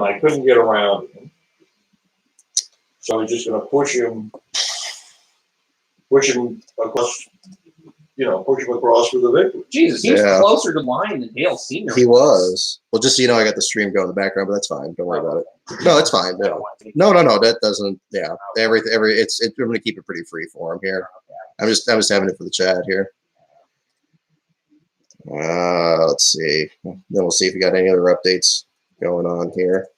I couldn't get around him. So I was just going to push him across, push him across for the victory. Jesus, he was closer to line than Dale Sr. He was. Well, just so you know, I got the stream going in the background, but that's fine. Don't worry about it. No, it's fine. No. That doesn't. Yeah, I'm going to keep it pretty free for him here. I'm just having it for the chat here. Let's see. Then we'll see if we got any other updates going on here.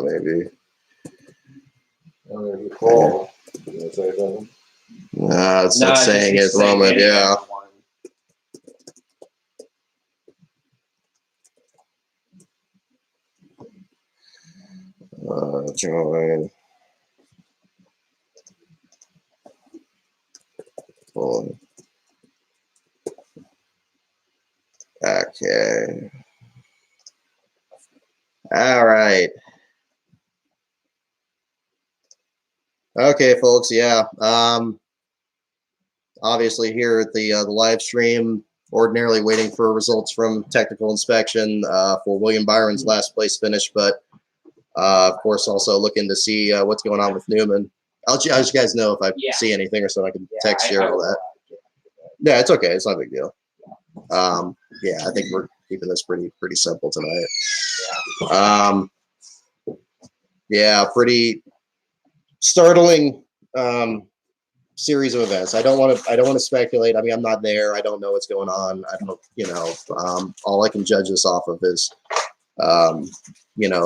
Maybe. There's a call. It's not saying it at the moment. Yeah. Join. Okay. All right. Okay, folks. Yeah. Obviously, here at the live stream, ordinarily waiting for results from technical inspection for William Byron's last place finish, but of course, also looking to see what's going on with Newman. I'll let you guys know if I see anything or so I can text you all that. Yeah, it's okay. It's not a big deal. Yeah, I think we're keeping this pretty simple tonight. Yeah, pretty startling series of events. I don't want to speculate. I mean, I'm not there. I don't know what's going on. I don't, all I can judge this off of is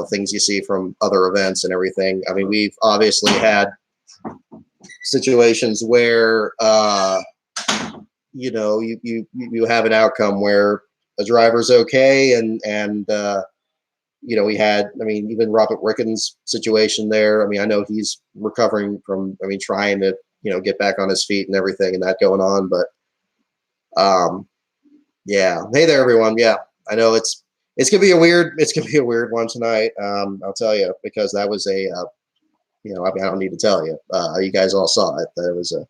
things you see from other events and everything. I mean, we've obviously had situations where you have an outcome where a driver's okay, and we had, I mean, even Robert Ricken's situation there. I mean, I know he's recovering from, trying to, get back on his feet and everything and that going on. But, yeah. Hey there, everyone. Yeah, I know it's going to be a weird one tonight. I'll tell you, because that was I don't need to tell you. You guys all saw it. That was a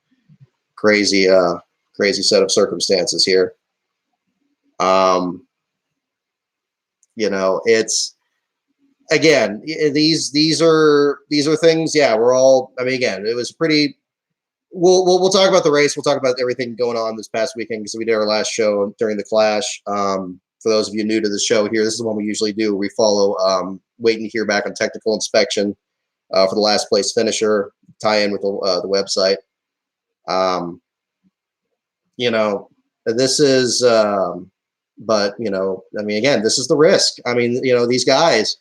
crazy set of circumstances here. It's, again, these are things. Yeah, we're all. I mean, again, it was pretty. We'll talk about the race. We'll talk about everything going on this past weekend because we did our last show during the Clash. For those of you new to the show here, this is the one we usually do. We follow, waiting to hear back on technical inspection for the last place finisher. Tie in with the website. This is. But again, this is the risk. I mean, these guys.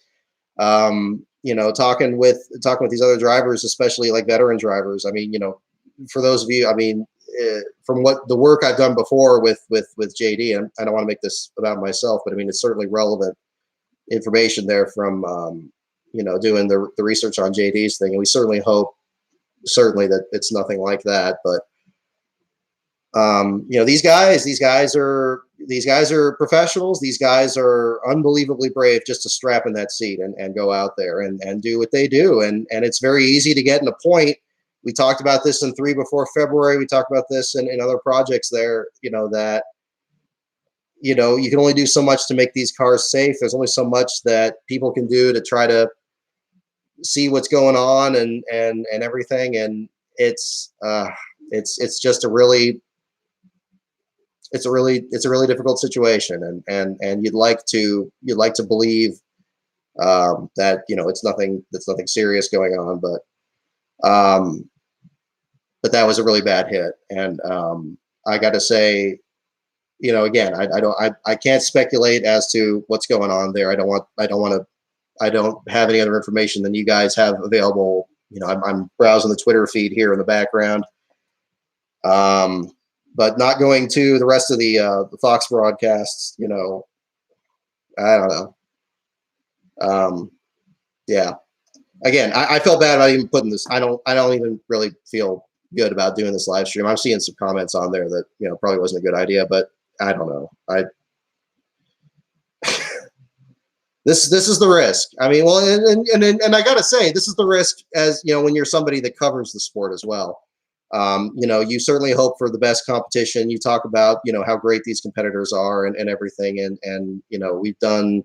Talking with these other drivers, especially like veteran drivers. I mean, for those of you, I mean, from what the work I've done before with JD, and I don't want to make this about myself, but I mean, it's certainly relevant information there from, doing the research on JD's thing. And we certainly hope that it's nothing like that. But, these guys are professionals. These guys are unbelievably brave just to strap in that seat and go out there and do what they do. And it's very easy to get in a point. We talked about this in 3 before February. We talked about this in other projects there, that, you can only do so much to make these cars safe. There's only so much that people can do to try to see what's going on and everything. And it's just a really difficult situation, and you'd like to believe that it's nothing serious going on, but that was a really bad hit, and I got to say, again, I can't speculate as to what's going on there. I don't have any other information than you guys have available. I'm browsing the Twitter feed here in the background. But not going to the rest of the Fox broadcasts, I don't know. Yeah. Again, I felt bad about even putting this. I don't even really feel good about doing this live stream. I'm seeing some comments on there that probably wasn't a good idea, but I don't know. this is the risk. I mean, well, and I gotta say, this is the risk as when you're somebody that covers the sport as well. You certainly hope for the best competition. You talk about how great these competitors are and everything, and we've done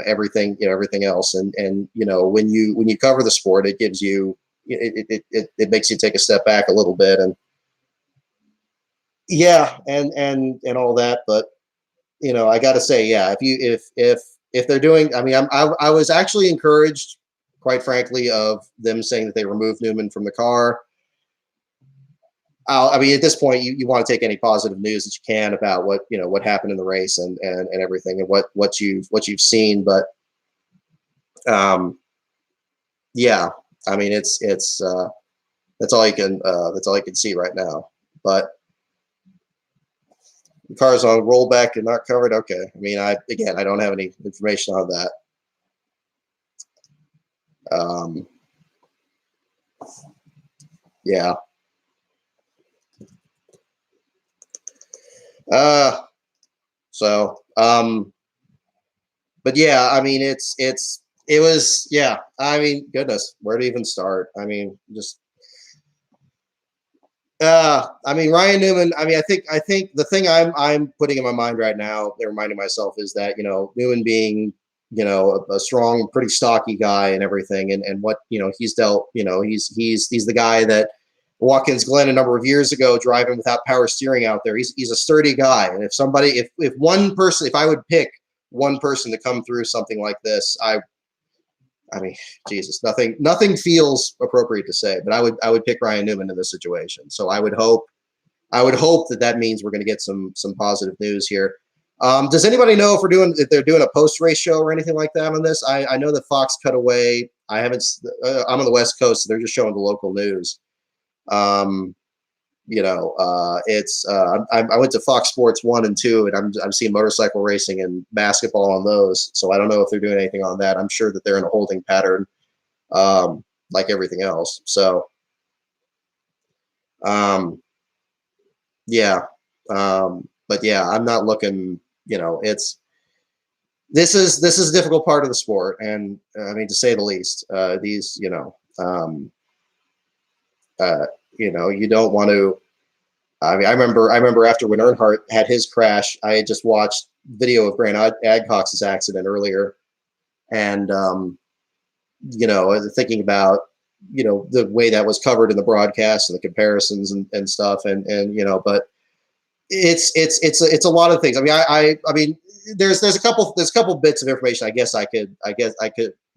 everything else, and when you cover the sport, it gives you it makes you take a step back a little bit, and and all that. But I got to say, if they're doing, I mean, I was actually encouraged, quite frankly, of them saying that they removed Newman from the car. I mean, at this point, you want to take any positive news that you can about what happened in the race and everything, and what you've seen. But yeah, I mean, it's that's all you can see right now. But the car's on rollback and not covered. Okay, I mean, I don't have any information on that. Yeah. But yeah, I mean, it was, yeah, I mean, goodness, where to even start? I mean, just, I mean, Ryan Newman, I mean, I think the thing I'm putting in my mind right now, reminding myself, is that, Newman being, a strong, pretty stocky guy and everything, and what, he's dealt, he's the guy that Watkins Glen a number of years ago, driving without power steering out there. He's a sturdy guy. And if one person, if I would pick one person to come through something like this, I mean, Jesus, nothing feels appropriate to say, but I would pick Ryan Newman in this situation. So I would hope that means we're going to get some positive news here. Does anybody know if they're doing a post-race show or anything like that on this? I know that Fox cut away. I'm on the West Coast, so they're just showing the local news. I went to Fox Sports 1 and 2, and I'm seeing motorcycle racing and basketball on those. So I don't know if they're doing anything on that. I'm sure that they're in a holding pattern, like everything else. So, but yeah, I'm not looking. This is a difficult part of the sport, and I mean, to say the least. You don't want to. I mean, I remember after when Earnhardt had his crash, I had just watched video of Grant Adcox's accident earlier, and thinking about the way that was covered in the broadcast and the comparisons and stuff, and but it's a lot of things. I mean, I mean, there's a couple bits of information I guess I could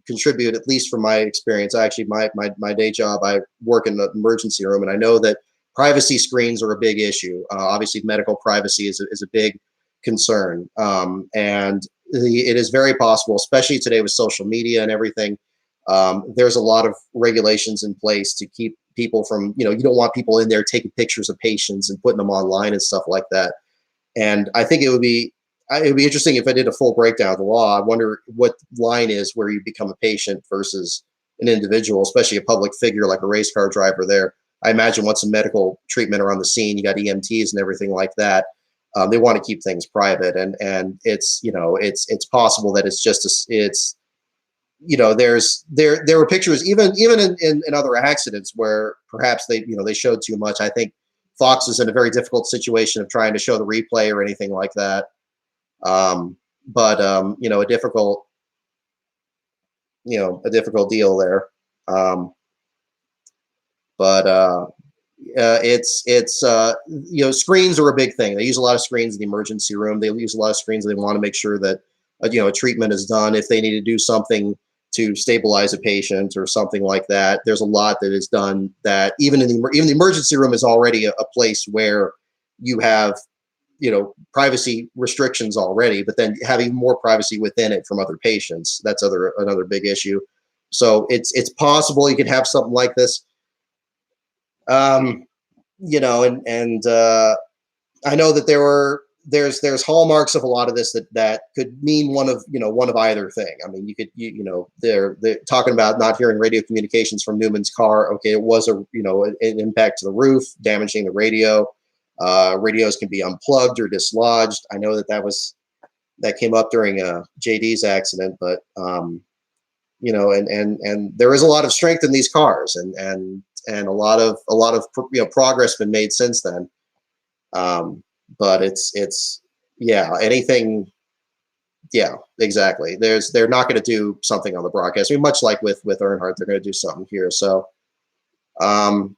contribute, at least from my experience. Actually, my day job, I work in the emergency room, and I know that privacy screens are a big issue. Obviously, medical privacy is a big concern, and it is very possible, especially today with social media and everything. There's a lot of regulations in place to keep people from, you don't want people in there taking pictures of patients and putting them online and stuff like that. And I think it would be interesting if I did a full breakdown of the law. I wonder what line is where you become a patient versus an individual, especially a public figure like a race car driver there. I imagine once a medical treatment are on the scene, you got EMTs and everything like that. They want to keep things private, and it's it's possible that it's just there were pictures even in other accidents where perhaps they showed too much. I think Fox is in a very difficult situation of trying to show the replay or anything like that. A difficult deal there. Screens are a big thing. They use a lot of screens in the emergency room. They use a lot of screens. They want to make sure that a treatment is done. If they need to do something to stabilize a patient or something like that, there's a lot that is done. That even the emergency room is already a place where you have privacy restrictions already, but then having more privacy within it from other patients, that's another big issue. So it's possible you could have something like this. I know that there's hallmarks of a lot of this that could mean one of either thing. I mean, they're talking about not hearing radio communications from Newman's car. Okay, it was an impact to the roof, damaging the radio. Radios can be unplugged or dislodged. I know that was that came up during JD's accident, but you know, and there is a lot of strength in these cars, and a lot of progress been made since then. But it's yeah, anything. Yeah, exactly. They're not going to do something on the broadcast. I mean, much like with Earnhardt, they're going to do something here. So, on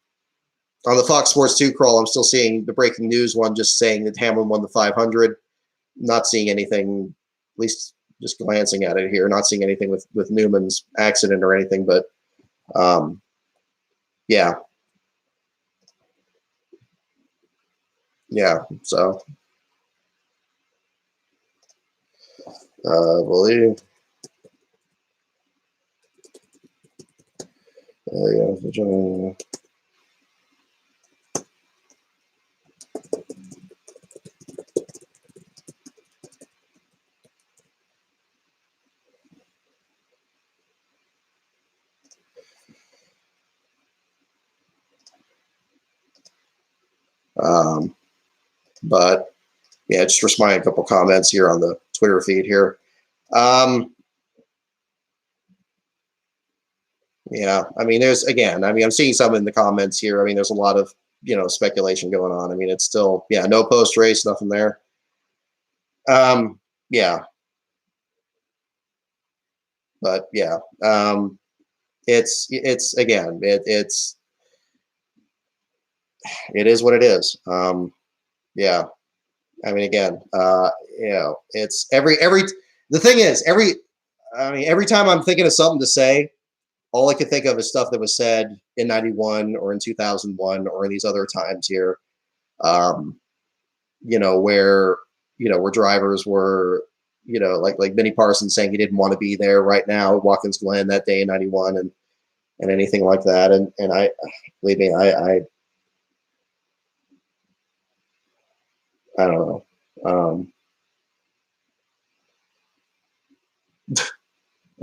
the Fox Sports 2 crawl, I'm still seeing the breaking news one just saying that Hamlin won the 500. Not seeing anything, at least just glancing at it here, not seeing anything with Newman's accident or anything. But yeah, So. Believe. Yeah. But yeah, just responding a couple comments here on the Twitter feed here. Yeah, I mean, I'm seeing some in the comments here. I mean, there's a lot of, speculation going on. I mean, it's still, no post race, nothing there. Yeah. But yeah, it's again, it is what it is. Yeah. I mean, again, it's the thing is, every time I'm thinking of something to say, all I can think of is stuff that was said in 91 or in 2001 or in these other times here, where drivers were, like Benny Parsons saying he didn't want to be there right now at Watkins Glen that day in 91 and anything like that. And I, believe me, I don't know.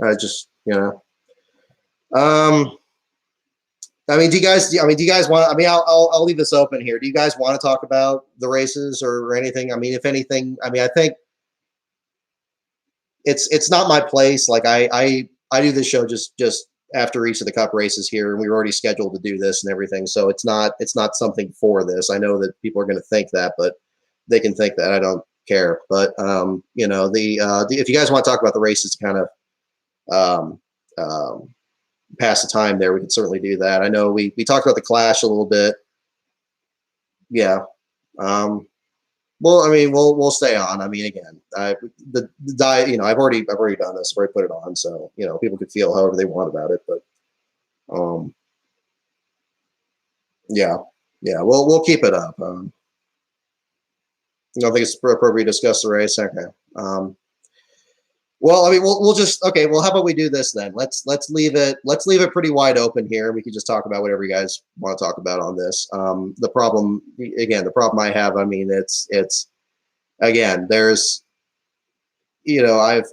I just, I mean, do you guys want, I'll leave this open here. Do you guys want to talk about the races or anything? I mean, if anything, I think it's not my place. Like I do this show just after each of the Cup races here, and we were already scheduled to do this and everything. So it's not something for this. I know that people are going to think that, but they can think that. I don't care. But if you guys want to talk about the races, kind of pass the time there, we can certainly do that. I know we talked about the Clash a little bit. Yeah. Well, I mean, we'll stay on. I mean, again, the diet, I've already done this, already put it on, so people could feel however they want about it, but yeah, we'll keep it up. I don't think it's appropriate to discuss the race. Okay. Well, I mean, we'll just, okay. Well, how about we do this then? Let's leave it pretty wide open here. We can just talk about whatever you guys want to talk about on this. The problem I have, I mean, it's again, there's, there's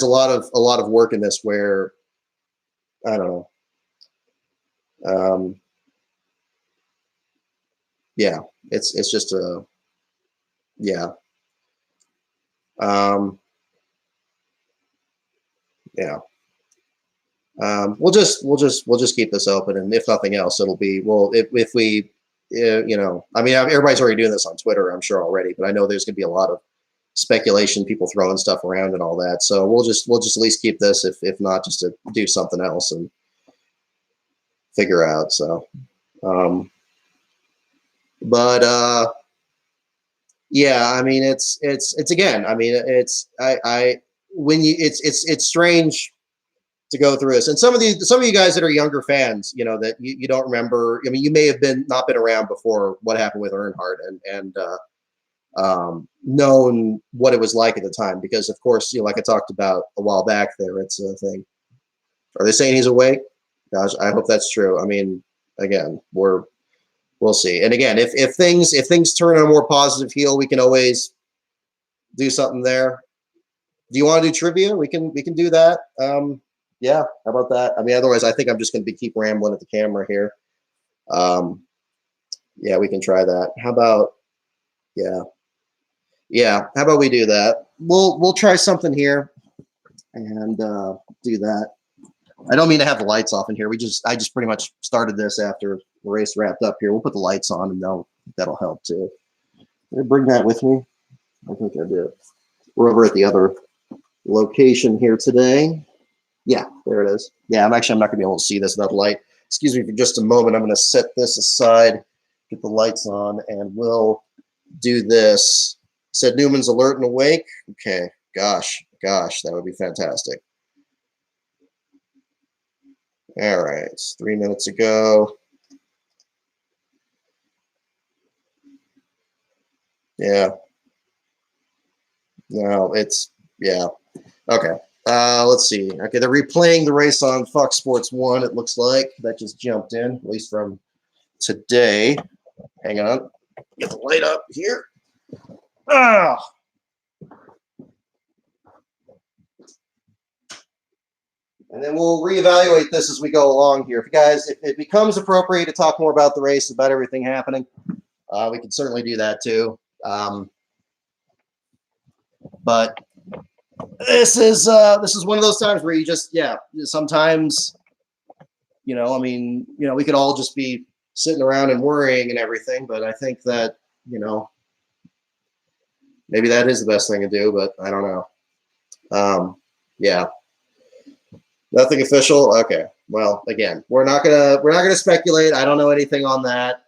a lot of work in this where, I don't know. Yeah, it's just a, yeah. Yeah. We'll just keep this open, and if nothing else, it'll be, well, if we, I mean, everybody's already doing this on Twitter, I'm sure already, but I know there's going to be a lot of speculation, people throwing stuff around and all that. So we'll just at least keep this, if not, just to do something else and figure out. So, but yeah, I mean, it's again, I mean, it's it's strange to go through this. And some of you guys that are younger fans, that you don't remember. I mean, you may have not been around before what happened with Earnhardt and known what it was like at the time, because of course, like I talked about a while back there, it's a thing. Are they saying he's awake? Gosh, I hope that's true. I mean, again, we'll see. And again, if things turn on a more positive heel, we can always do something there. Do you want to do trivia? We can do that. Yeah, how about that? I mean, otherwise, I think I'm just going to keep rambling at the camera here. Yeah, we can try that. How about Yeah. How about we do that? We'll try something here and do that. I don't mean to have the lights off in here. I just pretty much started this after the race wrapped up here. We'll put the lights on and that'll help too. Did I bring that with me? I think I did. We're over at the other location here today. Yeah, there it is. Yeah, I'm not going to be able to see this without the light. Excuse me for just a moment. I'm going to set this aside, get the lights on, and we'll do this. Said Newman's alert and awake. Okay, gosh, that would be fantastic. All right, it's 3 minutes ago. Yeah. No, yeah. Okay. Let's see. Okay, they're replaying the race on Fox Sports 1, it looks like. That just jumped in, at least from today. Hang on. Get the light up here. Ah. And then we'll reevaluate this as we go along here. If it becomes appropriate to talk more about the race, about everything happening, we can certainly do that too. But this is one of those times where you just, sometimes, we could all just be sitting around and worrying and everything, but I think that, maybe that is the best thing to do, but I don't know. Yeah. Nothing official. Okay. Well, again, we're not gonna speculate. I don't know anything on that.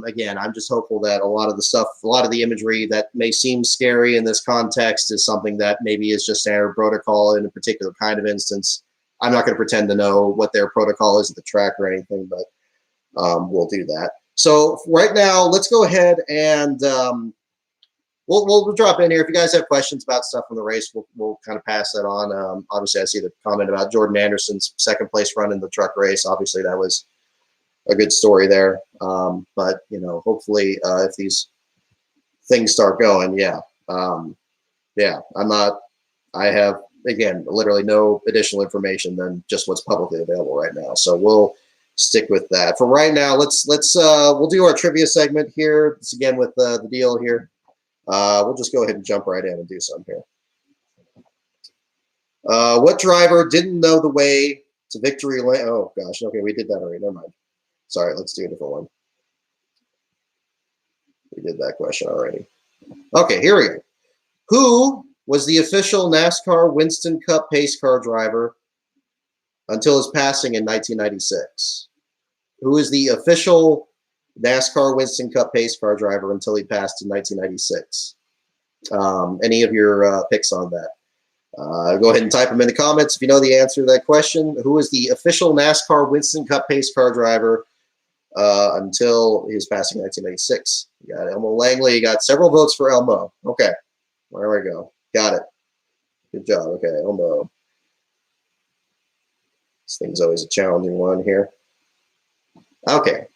Again, I'm just hopeful that a lot of the imagery that may seem scary in this context is something that maybe is just standard protocol in a particular kind of instance. I'm not going to pretend to know what their protocol is at the track or anything, but we'll do that. So right now, let's go ahead and we'll drop in here. If you guys have questions about stuff from the race, we'll kind of pass that on. Obviously, I see the comment about Jordan Anderson's second place run in the truck race. Obviously, that was a good story there. But hopefully, if these things start going, I have, again, literally no additional information than just what's publicly available right now. So we'll stick with that for right now. We'll do our trivia segment here. This again with the deal here. We'll just go ahead and jump right in and do some here. What driver didn't know the way to victory lane? Oh, gosh. Okay, we did that already. Never mind. Sorry, let's do a different one. We did that question already. Okay, here we go. Who was the official NASCAR Winston Cup pace car driver until his passing in 1996? Who is the official NASCAR Winston Cup pace car driver until he passed in 1996? Any of your picks on that? Go ahead and type them in the comments if you know the answer to that question. Who is the official NASCAR Winston Cup pace car driver until his passing in 1996? You got Elmo Langley. You got several votes for Elmo. Okay, there we go. Got it. Good job. Okay, Elmo. This thing's always a challenging one here. Okay.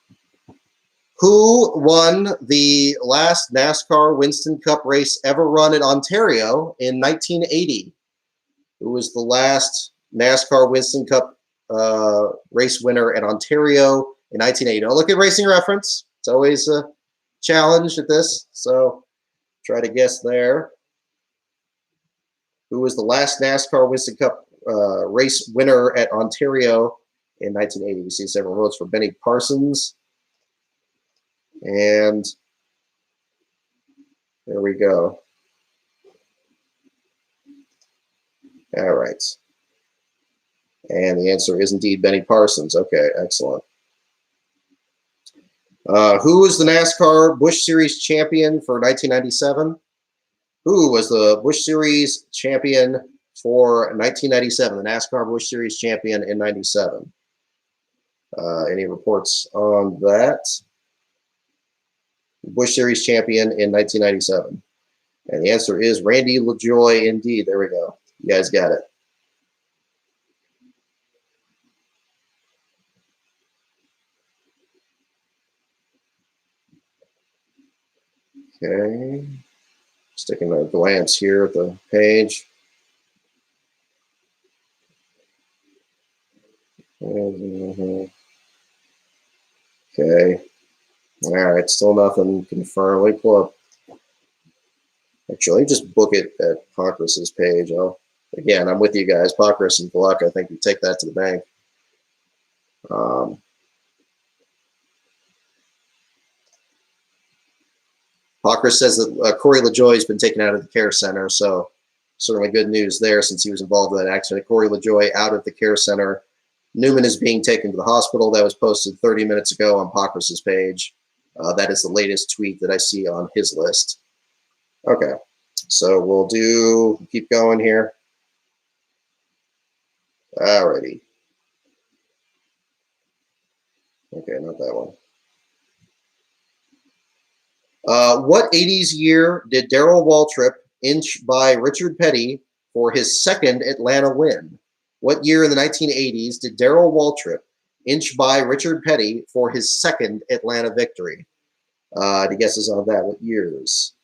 Who won the last NASCAR Winston Cup race ever run in Ontario in 1980? Who was the last NASCAR Winston Cup race winner in Ontario in 1980? Now look at Racing Reference. It's always a challenge at this, so try to guess there. Who was the last NASCAR Winston Cup race winner at Ontario in 1980? We see several votes for Benny Parsons. And there we go. All right. And the answer is indeed Benny Parsons. Okay, excellent. Who was the NASCAR Busch Series champion for 1997? Who was the Busch Series champion for 1997? The NASCAR Busch Series champion in 97. Any reports on that? Busch Series champion in 1997. And the answer is Randy LaJoie indeed. There we go. You guys got it. Okay. Sticking a glance here at the page. Okay. All right, still nothing confirmed. Let me pull up Actually, just book it at Pockrass's page. Again, I'm with you guys. Pockrass and Gluck, I think we take that to the bank. Pockrass says that Corey LaJoie has been taken out of the care center, so certainly good news there since he was involved in that accident. Corey LaJoie out of the care center. Newman is being taken to the hospital. That was posted 30 minutes ago on Pockrass's page. That is the latest tweet that I see on his list. Okay, so we'll keep going here. Alrighty. Okay, not that one. What 80s year did Darrell Waltrip inch by Richard Petty for his second Atlanta win? What year in the 1980s did Darrell Waltrip inch by Richard Petty for his second Atlanta victory? Any guesses on that? What years?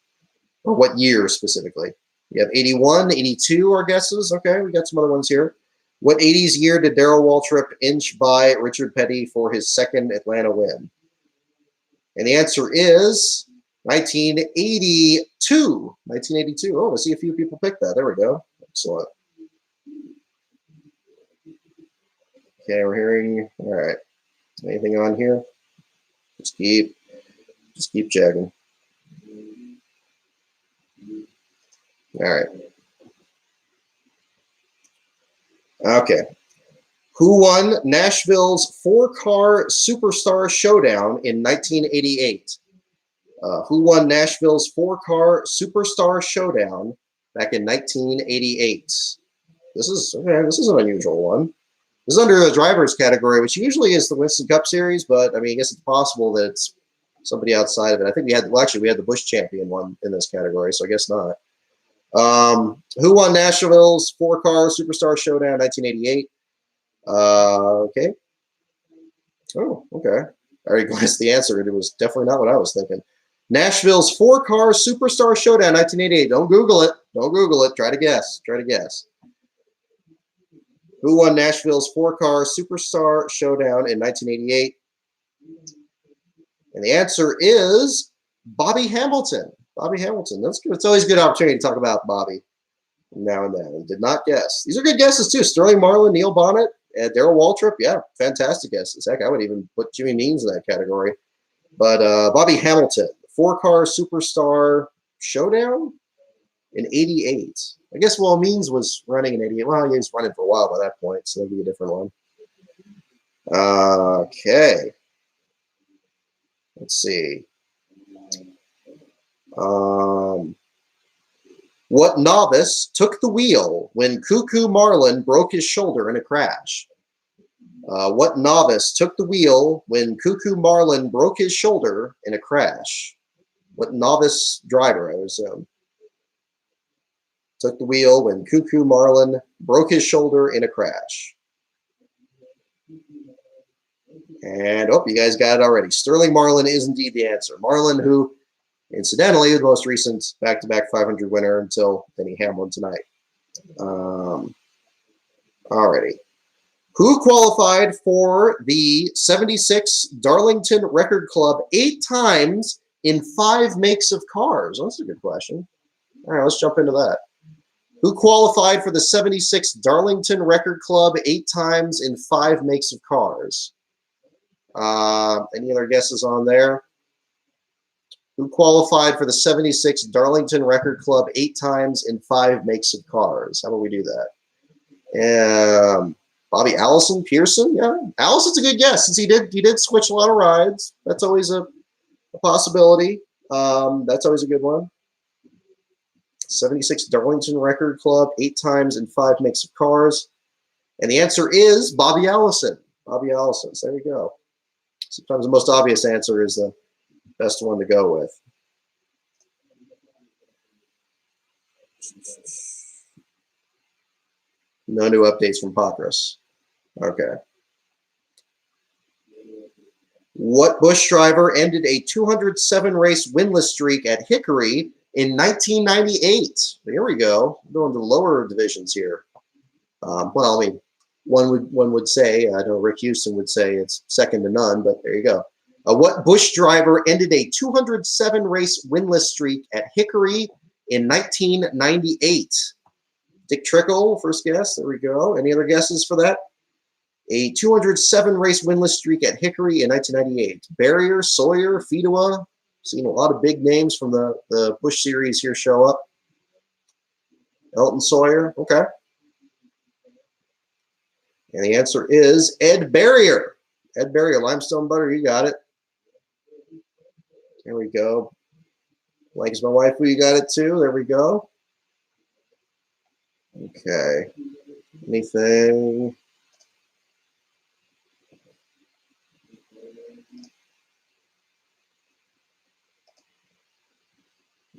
Or what year specifically? You have 81, 82 are guesses. Okay, we got some other ones here. What 80s year did Darrell Waltrip inch by Richard Petty for his second Atlanta win? And the answer is 1982. 1982. Oh, I see a few people pick that. There we go. Excellent. Okay, we're hearing. All right. Anything on here? Just keep checking. All right. Okay. Who won Nashville's 4-car Superstar Showdown in 1988? Who won Nashville's 4-car Superstar Showdown back in 1988? This is an unusual one. This is under the drivers category, which usually is the Winston Cup Series, but I mean, I guess it's possible that it's somebody outside of it. I think we had the Busch champion one in this category, so I guess not. Who won Nashville's 4-car Superstar Showdown 1988? Okay. Oh, okay. I already glanced the answer. It was definitely not what I was thinking. Nashville's 4-car Superstar Showdown 1988. Don't Google it. Don't Google it. Try to guess. Try to guess. Who won Nashville's 4-car Superstar Showdown in 1988? And the answer is Bobby Hamilton. Bobby Hamilton. That's good. It's always a good opportunity to talk about Bobby now and then. And did not guess. These are good guesses too. Sterling Marlin, Neil Bonnet, Darrell Waltrip. Yeah, fantastic guesses. Heck, I would even put Jimmy Means in that category. But Bobby Hamilton, 4-car Superstar Showdown in 88. I guess, well, Means was running in 88. Well, he was running for a while by that point, so that'd be a different one. Okay. Let's see. What novice took the wheel when Cuckoo Marlin broke his shoulder in a crash? What novice took the wheel when Cuckoo Marlin broke his shoulder in a crash? What novice driver, I would assume, took the wheel when Cuckoo Marlin broke his shoulder in a crash? And, oh, you guys got it already. Sterling Marlin is indeed the answer. Marlin, who, incidentally, the most recent back-to-back 500 winner until Denny Hamlin tonight. Alrighty. Who qualified for the 76 Darlington Record Club 8 times in 5 makes of cars? Well, that's a good question. All right, let's jump into that. Who qualified for the 76 Darlington Record Club 8 times in 5 makes of cars? Any other guesses on there? Who qualified for the 76 Darlington Record Club 8 times in 5 makes of cars? How about we do that? Bobby Allison, Pearson? Yeah, Allison's a good guess since he did switch a lot of rides. That's always a possibility. That's always a good one. 76 Darlington Record Club 8 times in 5 makes of cars. And the answer is Bobby Allison. Bobby Allison. So there we go. Sometimes the most obvious answer is the best one to go with. No new updates from Pockrass. Okay. What Busch driver ended a 207-race winless streak at Hickory in 1998? Here we go. We're going to the lower divisions here. Well, I mean, one would say, I know Rick Houston would say it's second to none, but there you go. What Busch driver ended a 207-race winless streak at Hickory in 1998? Dick Trickle, first guess. There we go. Any other guesses for that? A 207 race winless streak at Hickory in 1998. Barrier, Sawyer, Fedua. Seen a lot of big names from the Busch Series here show up. Elton Sawyer. Okay. And the answer is Ed Barrier. Ed Barrier, Limestone Butter. You got it. There we go. Like is my wife, who you got it too. There we go. Okay. Anything?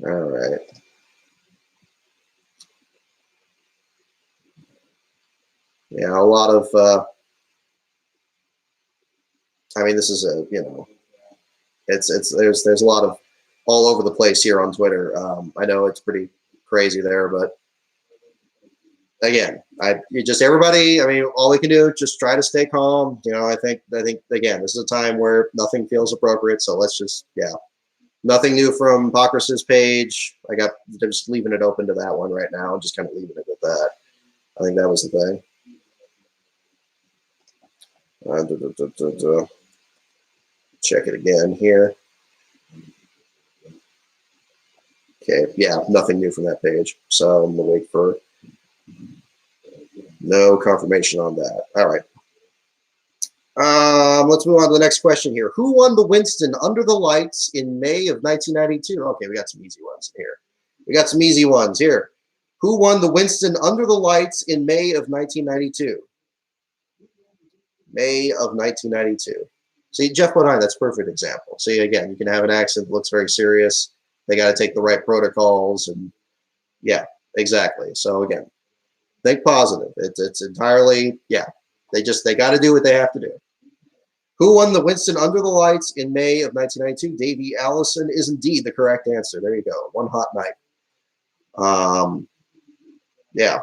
All right. Yeah, a lot of. I mean, this is a there's a lot of all over the place here on Twitter. I know it's pretty crazy there, but again, everybody. I mean, all we can do is just try to stay calm. I think again, this is a time where nothing feels appropriate. So let's just nothing new from Pockrass's page. They're just leaving it open to that one right now. Just kind of leaving it with that. I think that was the thing. Check it again here. Okay, yeah, nothing new from that page. So I'm gonna wait for no confirmation on that. All right. Let's move on to the next question here. Who won the Winston under the lights in May of 1992? Okay, we got some easy ones here. Who won the Winston under the lights in May of 1992? May of 1992. See, Jeff Bodine, that's a perfect example. See, again, you can have an accident that looks very serious. They got to take the right protocols, and yeah, exactly. So again, think positive. It's entirely, yeah. They got to do what they have to do. Who won the Winston under the lights in May of 1992? Davey Allison is indeed the correct answer. There you go. One hot night. Yeah.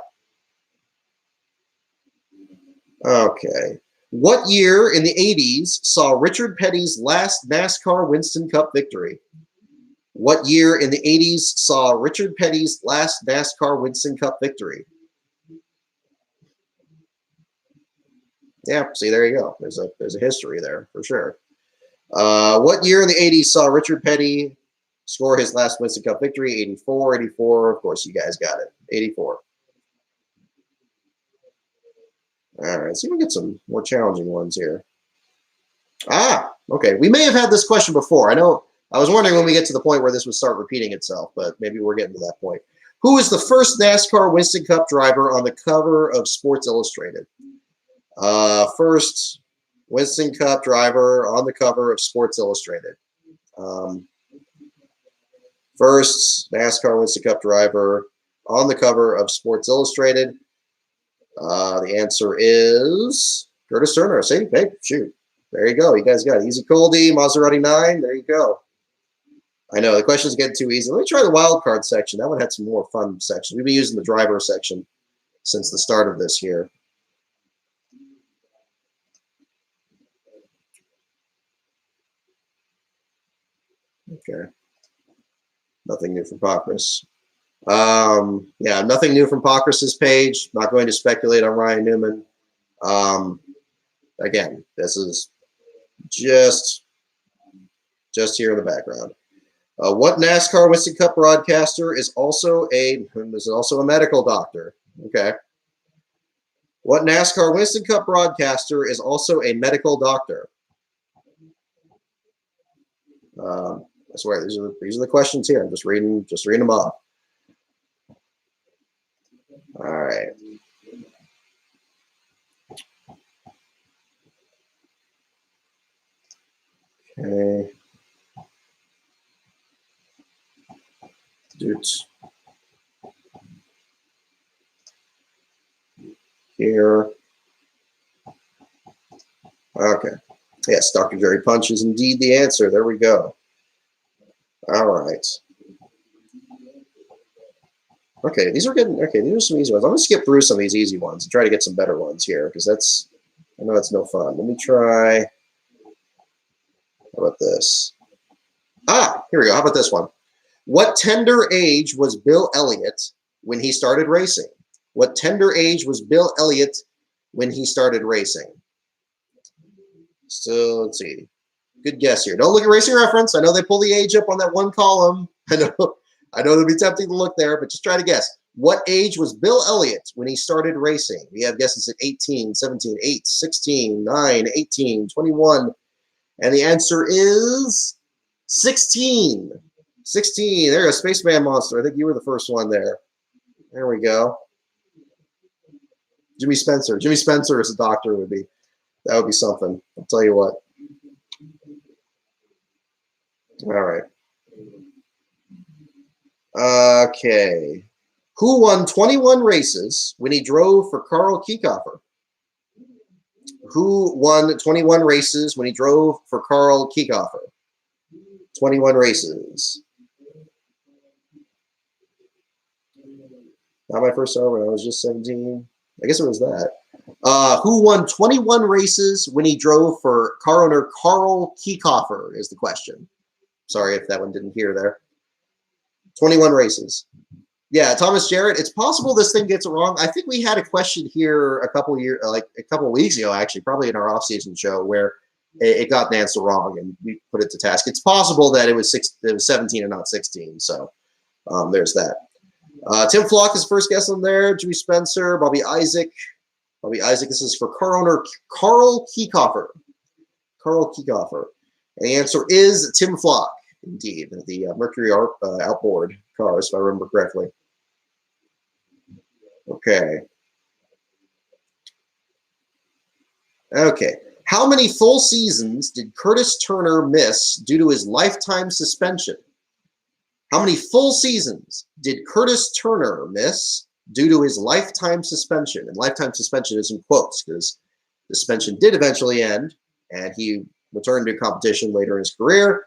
Okay. What year in the 80s saw Richard Petty's last NASCAR Winston Cup victory? What year in the 80s saw Richard Petty's last NASCAR Winston Cup victory? Yeah, see, there you go. There's a history there for sure. What year in the 80s saw Richard Petty score his last Winston Cup victory? 84, 84. Of course, you guys got it. 84. All right, so we can get some more challenging ones here. Okay. We may have had this question before. I know. I was wondering when we get to the point where this would start repeating itself, but maybe we're getting to that point. Who is the first NASCAR Winston Cup driver on the cover of Sports Illustrated? First Winston Cup driver on the cover of Sports Illustrated. First NASCAR Winston Cup driver on the cover of Sports Illustrated. The answer is Curtis Turner. See, hey, shoot. There you go. You guys got it. Easy Coldy, Maserati 9. There you go. I know the questions get too easy. Let me try the wild card section. That one had some more fun sections. We've been using the driver section since the start of this here. Okay. Nothing new from Pockrass. Yeah, nothing new from Pockrass's page. Not going to speculate on Ryan Newman. Again, this is just here in the background. What NASCAR Winston Cup broadcaster is also a medical doctor? Okay. What NASCAR Winston Cup broadcaster is also a medical doctor? I swear these are the questions here. I'm just reading them off. All right. Okay. Here. Okay. Yes, Dr. Jerry Punch is indeed the answer. There we go. All right. Okay, these are some easy ones. I'm gonna skip through some of these easy ones and try to get some better ones here because I know it's no fun. Let me try. How about this? Here we go. How about this one? What tender age was Bill Elliott when he started racing? What tender age was Bill Elliott when he started racing? So let's see. Good guess here. Don't look at Racing Reference. I know they pull the age up on that one column. I know it'll be tempting to look there, but just try to guess. What age was Bill Elliott when he started racing? We have guesses at 18, 17, 8, 16, 9, 18, 21. And the answer is 16. 16. There, a Spaceman Monster. I think you were the first one there. There we go. Jimmy Spencer. Jimmy Spencer as a doctor would be. That would be something. I'll tell you what. All right. Okay. Who won 21 races when he drove for Carl Kiekhaefer? Who won 21 races when he drove for Carl Kiekhaefer? 21 races. Not my first start when I was just 17. I guess it was that. Who won 21 races when he drove for car owner Carl Kiekhaefer is the question. Sorry if that one didn't hear there. 21 races. Yeah, Thomas Jarrett. It's possible this thing gets it wrong. I think we had a question here a couple of weeks ago, actually, probably in our off-season show, where it got an answer wrong, and we put it to task. It's possible that it was 17 and not 16. So there's that. Tim Flock is first guest on there. Jimmy Spencer, Bobby Isaac. Bobby Isaac. This is for car owner Carl Kiekhaefer. Carl Kiekhaefer. And the answer is Tim Flock. Indeed, the Mercury outboard cars, if I remember correctly. Okay. Okay. How many full seasons did Curtis Turner miss due to his lifetime suspension? How many full seasons did Curtis Turner miss due to his lifetime suspension? And lifetime suspension is in quotes because the suspension did eventually end, and he returned to competition later in his career.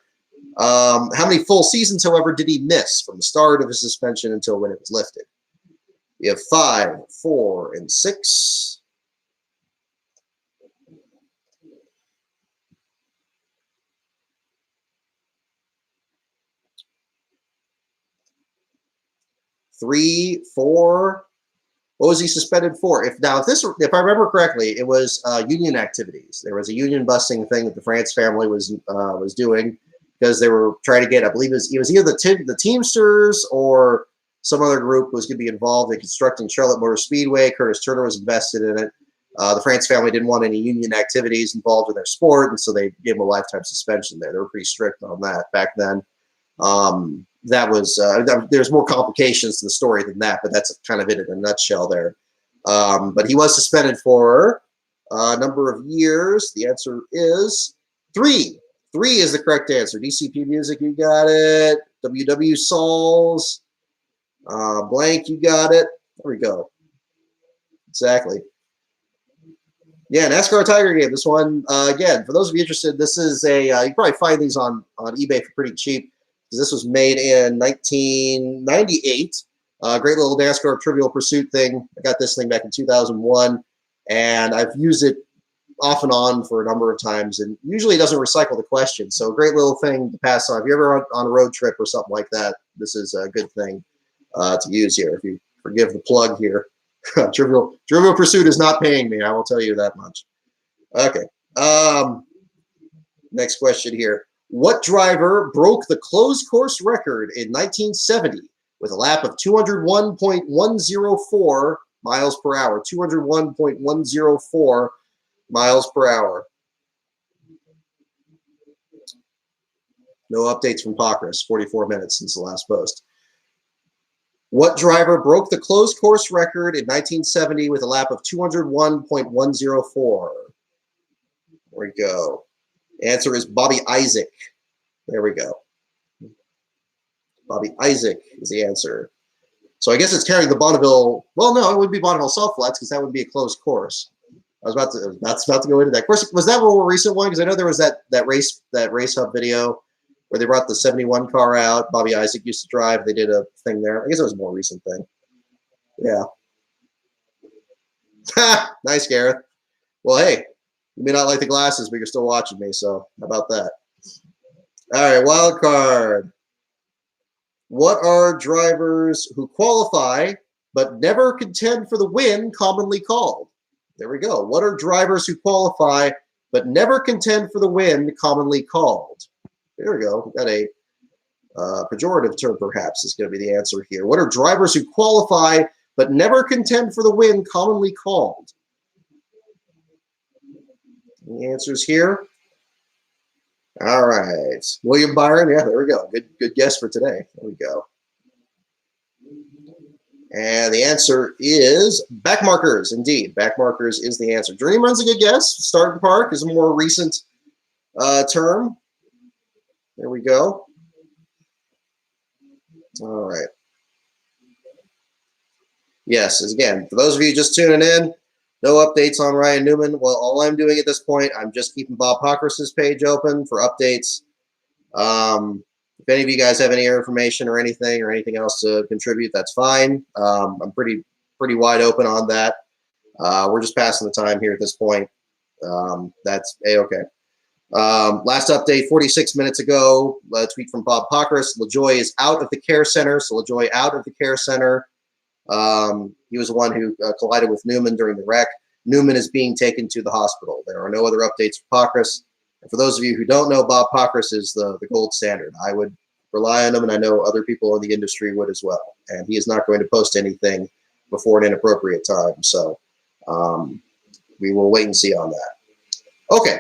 How many full seasons, however, did he miss from the start of his suspension until when it was lifted? We have 5, 4, and 6. Three, 4. What was he suspended for? If I remember correctly, it was union activities. There was a union busting thing that the France family was doing because they were trying to get, I believe it was either the Teamsters or some other group was going to be involved in constructing Charlotte Motor Speedway. Curtis Turner was invested in it. The France family didn't want any union activities involved in their sport, and so they gave him a lifetime suspension there. They were pretty strict on that back then. That was there's more complications to the story than that, but that's kind of it in a nutshell there. But he was suspended for a number of years. The answer is 3. 3 is the correct answer. DCP Music, you got it. WW Sauls, blank, you got it. There we go. Exactly. Yeah, NASCAR Tiger Game. This one, again, for those of you interested, this is a, you can probably find these on eBay for pretty cheap. This was made in 1998. Great little NASCAR Trivial Pursuit thing. I got this thing back in 2001, and I've used it off and on for a number of times, and usually it doesn't recycle the question. So a great little thing to pass on. If you're ever on a road trip or something like that, this is a good thing to use here. If you forgive the plug here. Trivial Pursuit is not paying me, I will tell you that much. Okay. Next question here. What driver broke the closed course record in 1970 with a lap of 201.104 miles per hour? 201.104 miles per hour. No updates from Pockrass. 44 minutes since the last post. What driver broke the closed course record in 1970 with a lap of 201.104? There we go. The answer is Bobby Isaac. There we go. Bobby Isaac is the answer. So I guess it's carrying the Bonneville. Well, no, it would be Bonneville Salt Flats because that would be a closed course. I was about to go into that. Of course, was that a more recent one? Because I know there was that race hub video where they brought the 71 car out. Bobby Isaac used to drive. They did a thing there. I guess it was a more recent thing. Yeah. Nice, Gareth. Well, hey, you may not like the glasses, but you're still watching me, so how about that? All right, wild card. What are drivers who qualify but never contend for the win commonly called? There we go. What are drivers who qualify but never contend for the win commonly called? There we go. We've got a pejorative term, perhaps, is going to be the answer here. What are drivers who qualify but never contend for the win commonly called? The answer's here. All right. William Byron. Yeah, there we go. Good guess for today. There we go. And the answer is backmarkers. Indeed, backmarkers is the answer. Dream Run's a good guess. Starting Park is a more recent term. There we go. All right. Yes, again, for those of you just tuning in, no updates on Ryan Newman. Well, all I'm doing at this point, I'm just keeping Bob Pockrass's page open for updates. If any of you guys have any information or anything else to contribute, that's fine. I'm pretty wide open on that. We're just passing the time here at this point. That's A-okay. Last update 46 minutes ago, a tweet from Bob Pockrass. LaJoy is out of the care center. So LaJoy out of the care center. He was the one who collided with Newman during the wreck. Newman is being taken to the hospital. There are no other updates for Pockrass. And for those of you who don't know, Bob Pockrass is the gold standard. I would rely on him, and I know other people in the industry would as well. And he is not going to post anything before an inappropriate time. So we will wait and see on that. Okay.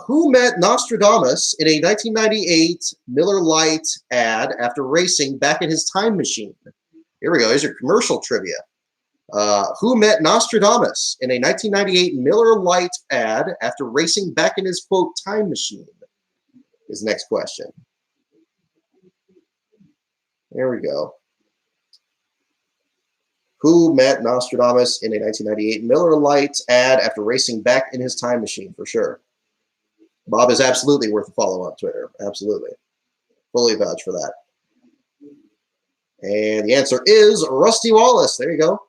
Who met Nostradamus in a 1998 Miller Lite ad after racing back in his time machine? Here we go. Here's your commercial trivia. Who met Nostradamus in a 1998 Miller Lite ad after racing back in his, quote, time machine? Is the next question. There we go. Who met Nostradamus in a 1998 Miller Lite ad after racing back in his time machine, for sure. Bob is absolutely worth a follow on Twitter. Absolutely. Fully vouch for that. And the answer is Rusty Wallace. There you go.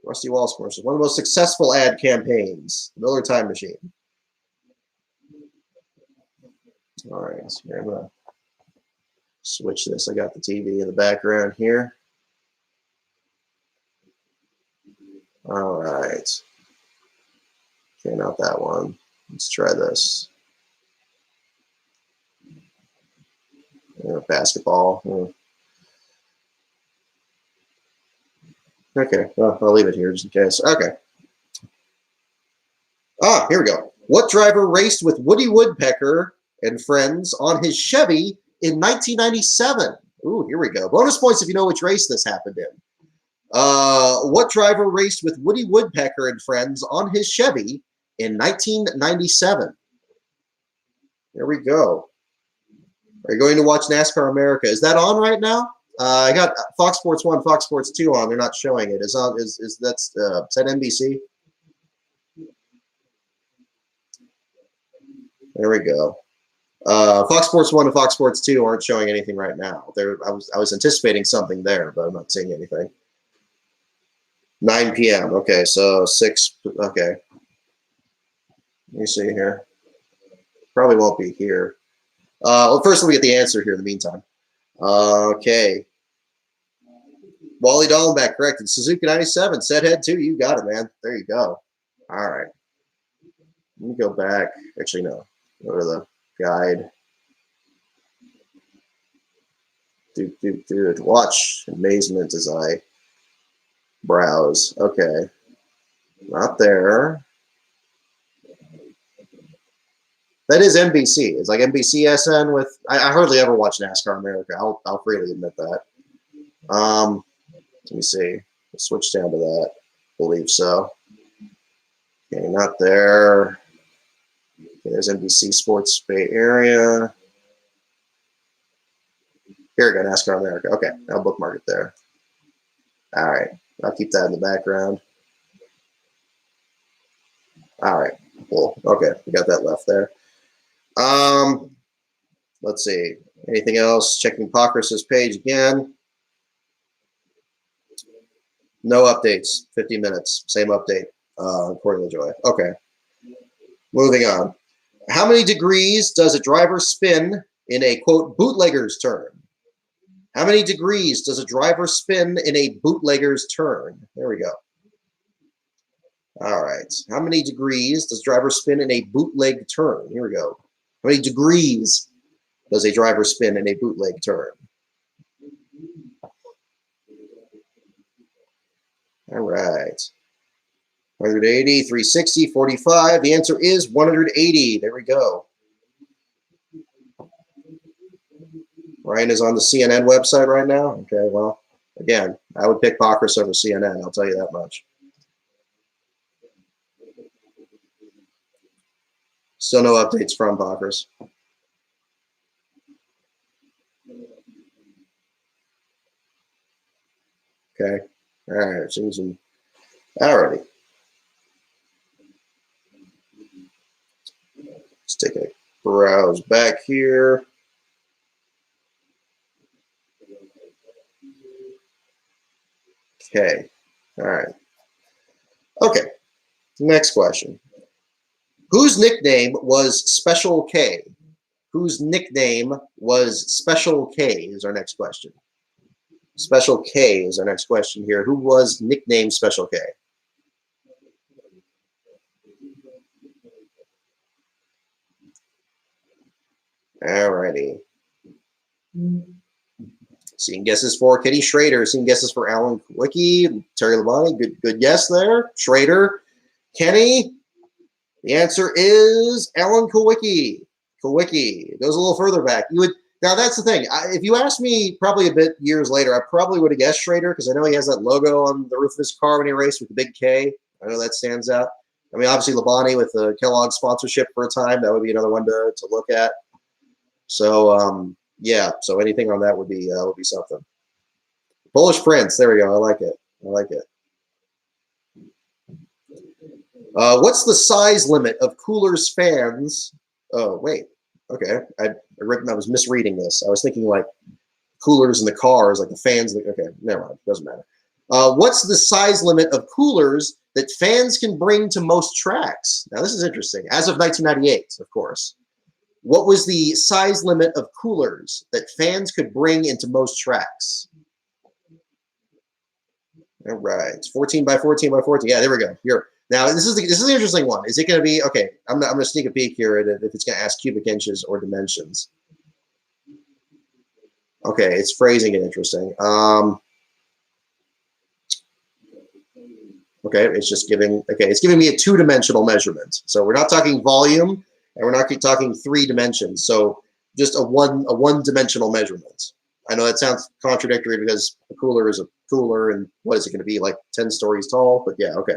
Rusty Wallace commercial. One of the most successful ad campaigns. Miller Time Machine. All right. So here I'm going to switch this. I got the TV in the background here. All right. Okay, not that one. Let's try this. Basketball. Okay, well, I'll leave it here just in case. Okay. Here we go. What driver raced with Woody Woodpecker and friends on his Chevy in 1997? Ooh, here we go. Bonus points if you know which race this happened in. What driver raced with Woody Woodpecker and friends on his Chevy in 1997? There we go. Are you going to watch NASCAR America? Is that on right now? I got Fox Sports 1, Fox Sports 2 on. They're not showing it. Is that NBC? There we go. Fox Sports 1 and Fox Sports 2 aren't showing anything right now. I was anticipating something there, but I'm not seeing anything. 9 p.m. Okay, so 6. Okay. Let me see here. Probably won't be here. Well, first let me get the answer here in the meantime. Okay. Wally Dallenbach corrected. Suzuki 97. Set head 2. You got it, man. There you go. All right. Let me go back. Actually, no. Go to the guide. Dude. Watch amazement as I browse. Okay. Not there. That is NBC. It's like NBCSN with. I hardly ever watch NASCAR America. I'll freely admit that. Let me see. Let's switch down to that. I believe so. Okay, not there. Okay, there's NBC Sports Bay Area. Here we go, NASCAR America. Okay, I'll bookmark it there. All right, I'll keep that in the background. All right, cool. Okay, we got that left there. Let's see. Anything else? Checking Pockrass's page again. No updates. 50 minutes. Same update. According to Joy. Okay. Moving on. How many degrees does a driver spin in a, quote, bootlegger's turn? How many degrees does a driver spin in a bootlegger's turn? There we go. All right. How many degrees does a driver spin in a bootleg turn? Here we go. How many degrees does a driver spin in a bootleg turn? All right. 180, 360, 45. The answer is 180. There we go. Ryan is on the CNN website right now. Okay, well, again, I would pick Bacchus over CNN. I'll tell you that much. Still no updates from Bacchus. Okay. All right. All righty. Let's take a browse back here. Okay. All right. Okay. Next question. Whose nickname was Special K? Whose nickname was Special K is our next question. Special K is our next question here. Who was nicknamed Special K? All righty. Seeing guesses for Kitty Schrader. Seeing guesses for Alan Kwicky. Terry Labonte. Good guess there. Schrader. Kenny. The answer is Alan Kwicky. Kwicky. It goes a little further back. Now that's the thing. If you asked me probably a bit years later, I probably would have guessed Schrader because I know he has that logo on the roof of his car when he raced with the big K. I know that stands out. I mean, obviously Labonte with the Kellogg sponsorship for a time, that would be another one to look at. So yeah. So anything on that would be something. Polish Prince. There we go. I like it. I like it. What's the size limit of Coolers fans? Oh, wait. Okay. I was misreading this. I was thinking like coolers in the cars, like the fans. Okay, never mind. Doesn't matter. What's the size limit of coolers that fans can bring to most tracks? Now, this is interesting. As of 1998, of course. What was the size limit of coolers that fans could bring into most tracks? All right. 14 by 14 by 14. Yeah, there we go. Here. Now, this is an interesting one. Is it going to be, okay, I'm going to sneak a peek here at if it's going to ask cubic inches or dimensions. Okay, it's phrasing it interesting. Okay, it's giving me a two-dimensional measurement. So we're not talking volume, and we're not talking 3 dimensions. So just a one-dimensional measurement. I know that sounds contradictory because a cooler is a cooler, and what is it going to be, like 10 stories tall? But yeah, okay.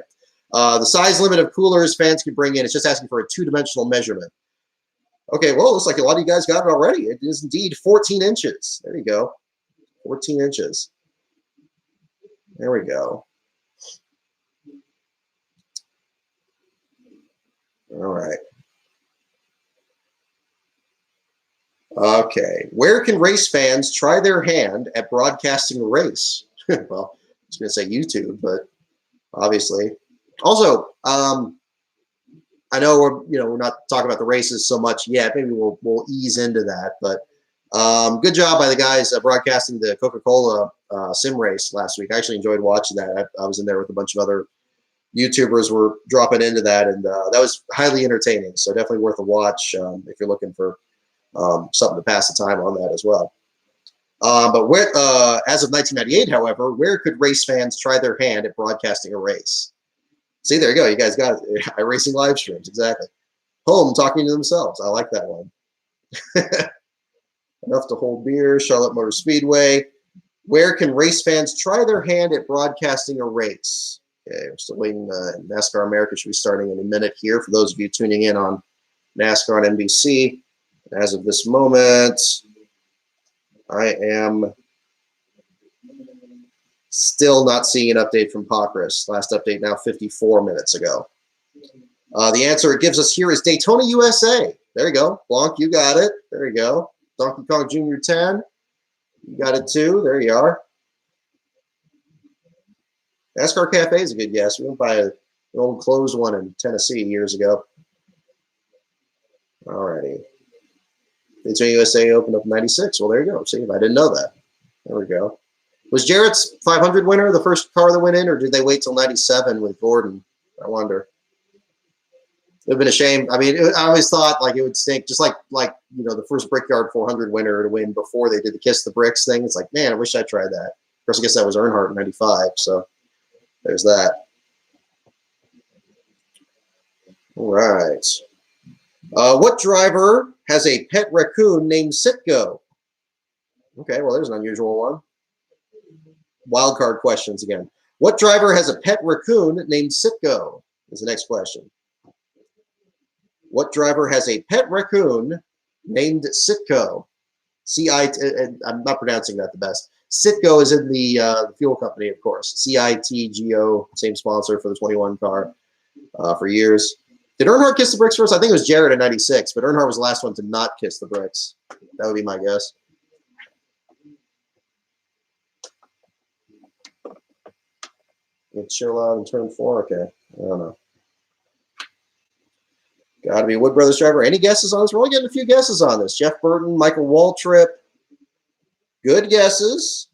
The size limit of coolers fans can bring in, it's just asking for a two-dimensional measurement. Okay, well, it looks like a lot of you guys got it already. It is indeed 14 inches. There you go. 14 inches. There we go. All right. Okay. Where can race fans try their hand at broadcasting a race? Well, I was going to say YouTube, but obviously. Also, I know we're not talking about the races so much yet. Maybe we'll ease into that, but good job by the guys broadcasting the Coca-Cola sim race last week. I actually enjoyed watching that. I was in there with a bunch of other YouTubers were dropping into that, and that was highly entertaining. So definitely worth a watch if you're looking for something to pass the time on that as well. But where, as of 1998, however, where could race fans try their hand at broadcasting a race? See, there you go. You guys got it. iRacing live streams, exactly. Home talking to themselves. I like that one. Enough to hold beer. Charlotte Motor Speedway. Where can race fans try their hand at broadcasting a race? Okay, we're still waiting. NASCAR America should be starting in a minute here for those of you tuning in on NASCAR on NBC. As of this moment, I am still not seeing an update from Pockrass. Last update now 54 minutes ago. The answer it gives us here is Daytona, USA. There you go. Blanc, you got it. There you go. Donkey Kong Jr. 10. You got it too. There you are. NASCAR Cafe is a good guess. We went by an old closed one in Tennessee years ago. All righty. Daytona USA opened up in 96. Well, there you go. See, if I didn't know that. There we go. Was Jarrett's 500 winner the first car that went in, or did they wait till 97 with Gordon? I wonder. It would have been a shame. I mean, I always thought like it would stink, just like the first Brickyard 400 winner to win before they did the Kiss the Bricks thing. It's like, man, I wish I tried that. Of course, I guess that was Earnhardt in 95, so there's that. All right. What driver has a pet raccoon named Sitgo? Okay, well, there's an unusual one. Wild card questions again. What driver has a pet raccoon named Sitgo? Is the next question. What driver has a pet raccoon named Citgo? I'm not pronouncing that the best. Citgo is in the fuel company, of course. Citgo, same sponsor for the 21 car for years. Did Earnhardt kiss the bricks first? I think it was Jarrett in 96, but Earnhardt was the last one to not kiss the bricks. That would be my guess. It's chill out in turn 4. Okay, I don't know. Got to be Wood Brothers driver. Any guesses on this? We're only getting a few guesses on this. Jeff Burton, Michael Waltrip. Good guesses.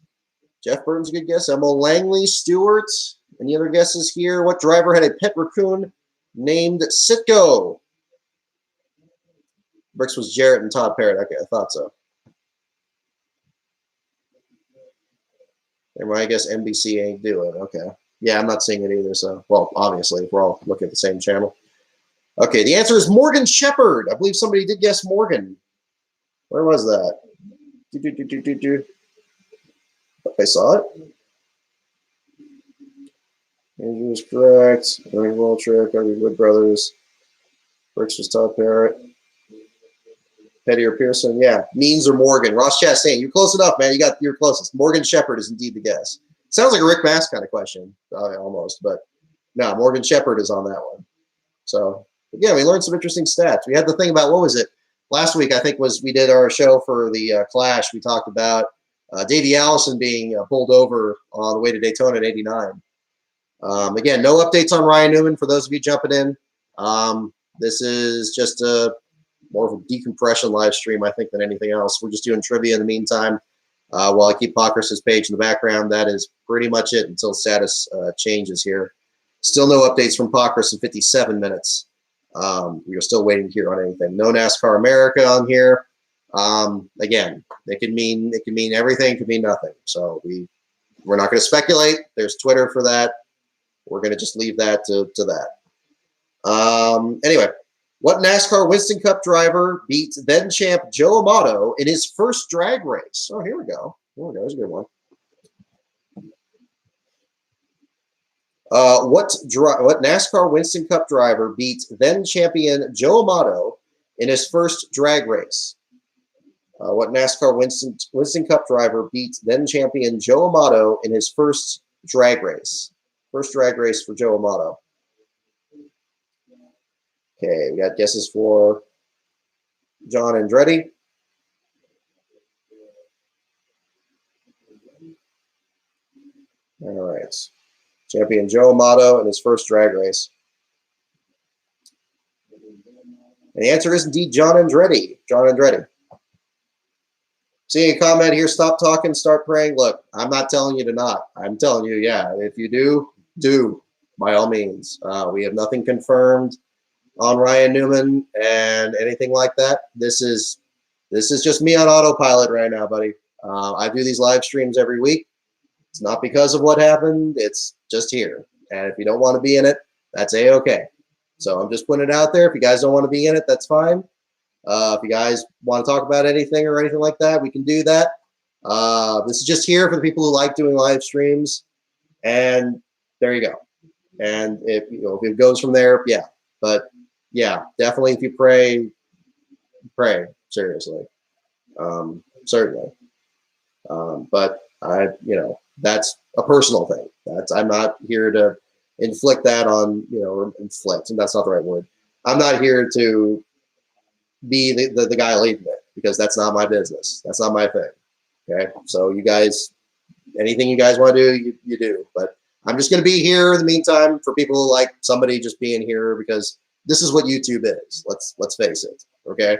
Jeff Burton's a good guess. Emma Langley, Stewart. Any other guesses here? What driver had a pet raccoon named Sitgo? Bricks was Jarrett and Todd Parrott. Okay, I thought so. And I guess NBC ain't doing it. Okay. Yeah, I'm not seeing it either. So, well, obviously, we're all looking at the same channel. Okay, the answer is Morgan Shepherd. I believe somebody did guess Morgan. Where was that? I saw it. Andrew was correct. Ernie Waltrip, Wood Brothers. Bricks was Todd Parrott. Petty or Pearson, yeah. Means or Morgan. Ross Chastain, you're close enough, man. You're closest. Morgan Shepherd is indeed the guess. Sounds like a Rick Mass kind of question, almost, but no, Morgan Shepherd is on that one. So, yeah, we learned some interesting stats. We had the thing about, what was it? Last week, I think, we did our show for the Clash. We talked about Davey Allison being pulled over on the way to Daytona in '89. Again, no updates on Ryan Newman for those of you jumping in. This is just more of a decompression live stream, I think, than anything else. We're just doing trivia in the meantime. While I keep Pockrass's page in the background, that is pretty much it until status changes here. Still no updates from Pockrass in 57 minutes. We are still waiting to hear on anything. No NASCAR America on here. Again, it can mean everything, it could mean nothing. So we're not going to speculate. There's Twitter for that. We're going to just leave that to that. Anyway, what NASCAR Winston Cup driver beat then champ Joe Amato in his first drag race? Oh, here we go. There's a good one. What NASCAR Winston Cup driver beat then champion Joe Amato in his first drag race? What NASCAR Winston Cup driver beat then champion Joe Amato in his first drag race? First drag race for Joe Amato. Okay, we got guesses for John Andretti. All right. Champion Joe Amato in his first drag race. And the answer is indeed John Andretti. John Andretti. Seeing a comment here, stop talking, start praying. Look, I'm not telling you to not. I'm telling you, yeah, if you do, by all means. We have nothing confirmed on Ryan Newman and anything like that. This is just me on autopilot right now, buddy. I do these live streams every week. It's not because of what happened. It's just here. And if you don't want to be in it, that's A-okay. So I'm just putting it out there. If you guys don't want to be in it, that's fine. If you guys want to talk about anything or anything like that, we can do that. This is just here for the people who like doing live streams. And there you go. And if it goes from there, yeah. But yeah, definitely if you pray seriously. Certainly. But that's a personal thing. I'm not here to inflict that on, or inflict, and that's not the right word. I'm not here to be the guy leading it, because that's not my business. That's not my thing. Okay. So you guys, anything you guys want to do, you do. But I'm just going to be here in the meantime for people who like somebody just being here, because this is what YouTube is. Let's face it. Okay.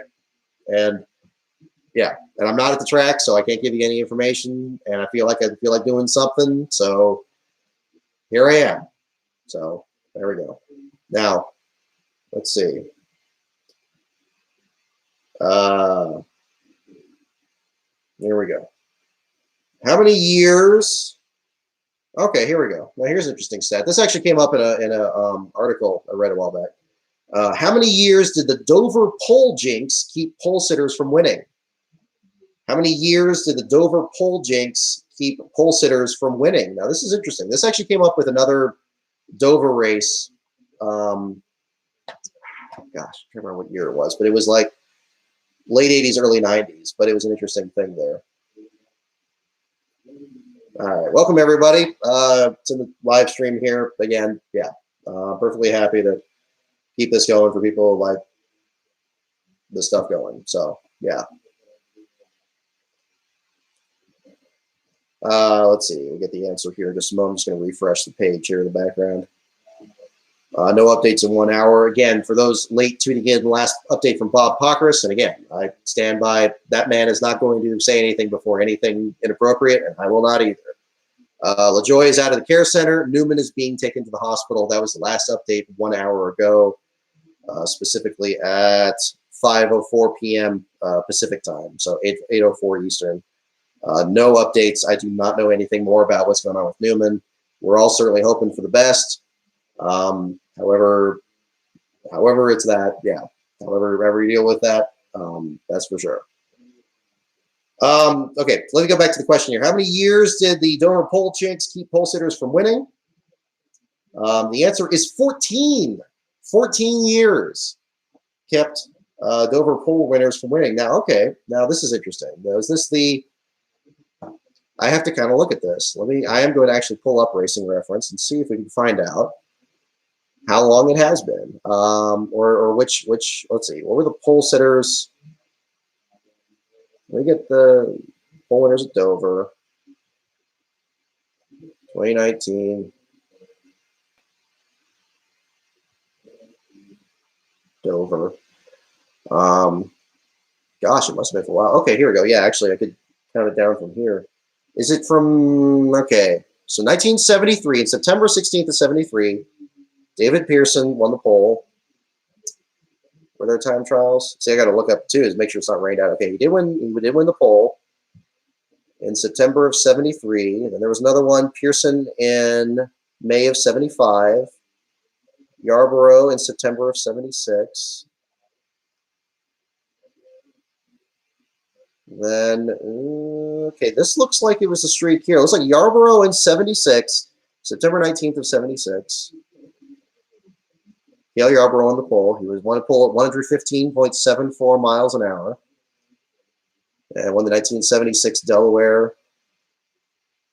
And yeah, and I'm not at the track, so I can't give you any information. And I feel like doing something, so here I am. So there we go. Now, let's see. Here we go. How many years? Okay, here we go. Now here's an interesting stat. This actually came up in a article I read a while back. How many years did the Dover pole jinx keep pole sitters from winning? How many years did the Dover pole jinx keep pole sitters from winning? Now this is interesting. This actually came up with another Dover race. Gosh, I can't remember what year it was, but it was like late 80s, early 90s. But it was an interesting thing there. All right, welcome everybody to the live stream here again. Yeah, perfectly happy to keep this going for people like this stuff going. So yeah. Let's see. We'll get the answer here in just a moment. I'm just going to refresh the page here in the background. No updates in 1 hour. Again, for those late tuning in, the last update from Bob Pockris. And again, I stand by that man is not going to say anything before anything inappropriate, and I will not either. LaJoy is out of the care center. Newman is being taken to the hospital. That was the last update 1 hour ago, specifically at 5:04 p.m. Pacific time, so 8:04 Eastern. No updates. I do not know anything more about what's going on with Newman. We're all certainly hoping for the best. However it's that, yeah. However you deal with that, that's for sure. Okay, let me go back to the question here. How many years did the Dover pole jinx keep pole sitters from winning? The answer is 14. 14 years kept Dover pole winners from winning. Now, okay, now this is interesting. Now, is this the? I have to kind of look at this. I am going to actually pull up Racing Reference and see if we can find out how long it has been, or which. Let's see. What were the pole sitters? Let me get the pole winners at Dover. 2019. Dover. Gosh, it must have been for a while. Okay, here we go. Yeah, actually, I could count it down from here. Is it from, okay, so 1973, in September 16th of 73, David Pearson won the pole. Were there time trials? See, I got to look up, too, to make sure it's not rained out. Okay, he did win the pole in September of 73. And then there was another one, Pearson in May of 75. Yarborough in September of 76. Then, okay, this looks like it was a streak here. It looks like Yarborough in 76, September 19th of 76. Cale Yarborough on the pole. He won a pole at 115.74 miles an hour. And won the 1976 Delaware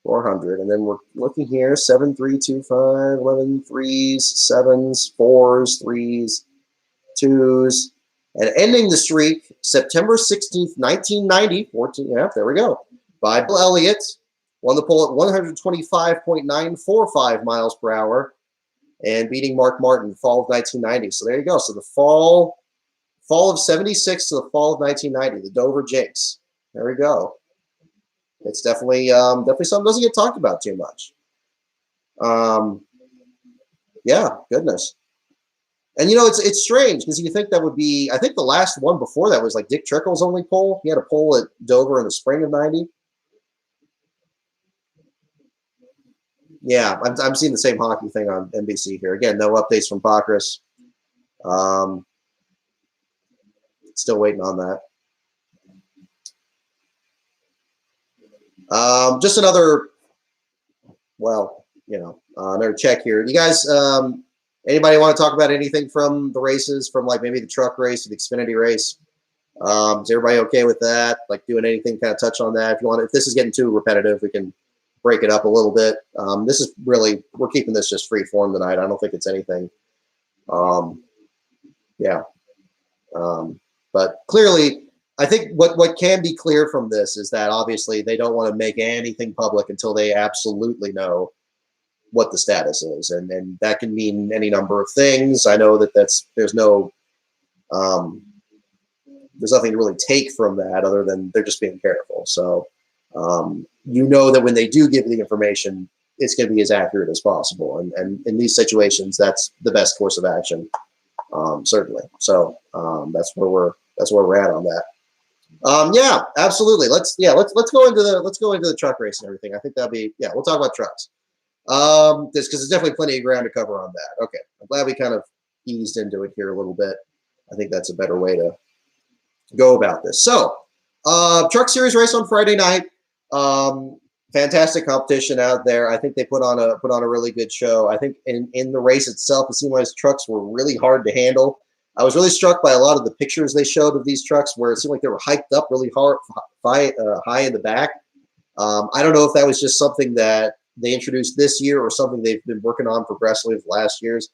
400. And then we're looking here, 7, 3, 2, 5, 11, 3s, 7s, 4s, 3s, 2s. And ending the streak, September 16th, 1990, 14, yeah, there we go, by Bill Elliott. Won the pole at 125.945 miles per hour and beating Mark Martin, fall of 1990. So there you go. So the fall of 76 to the fall of 1990, the Dover Jinx. There we go. It's definitely something that doesn't get talked about too much. Yeah, goodness. And, you know, it's strange because you think that would be, I think the last one before that was like Dick Trickle's only pole. He had a pole at Dover in the spring of 90. Yeah, I'm seeing the same hockey thing on NBC here. Again, no updates from Pockris. Still waiting on that. Just another, well, you know, another check here. You guys, anybody want to talk about anything from the races, from like maybe the truck race or the Xfinity race? Is everybody okay with that? Like doing anything, kind of touch on that? If you want, if this is getting too repetitive, we can break it up a little bit. This is really, we're keeping this just free form tonight. I don't think it's anything. Yeah. But clearly, I think what can be clear from this is that obviously they don't want to make anything public until they absolutely know what the status is, and that can mean any number of things. I know that there's no there's nothing to really take from that other than they're just being careful. So you know that when they do give the information, it's going to be as accurate as possible. And in these situations, that's the best course of action, certainly. So that's where we're at on that. Yeah, absolutely. Let's go into the truck race and everything. I think that'll be, we'll talk about trucks. Because there's definitely plenty of ground to cover on that. Okay, I'm glad we kind of eased into it here a little bit. I think that's a better way to go about this. So, Truck Series race on Friday night. Fantastic competition out there. I think they put on a really good show. I think in the race itself, it seemed like trucks were really hard to handle. I was really struck by a lot of the pictures they showed of these trucks where it seemed like they were hiked up really high in the back. I don't know if that was just something that they introduced this year or something they've been working on progressively for last years.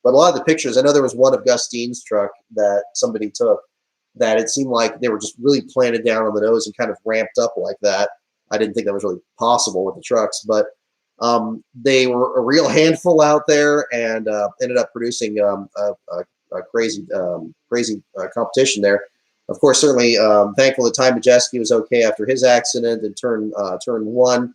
But a lot of the pictures, I know there was one of Gustine's truck that somebody took that it seemed like they were just really planted down on the nose and kind of ramped up like that. I didn't think that was really possible with the trucks, but they were a real handful out there and ended up producing a crazy competition there. Of course, certainly thankful that Ty Majeski was okay after his accident in turn one,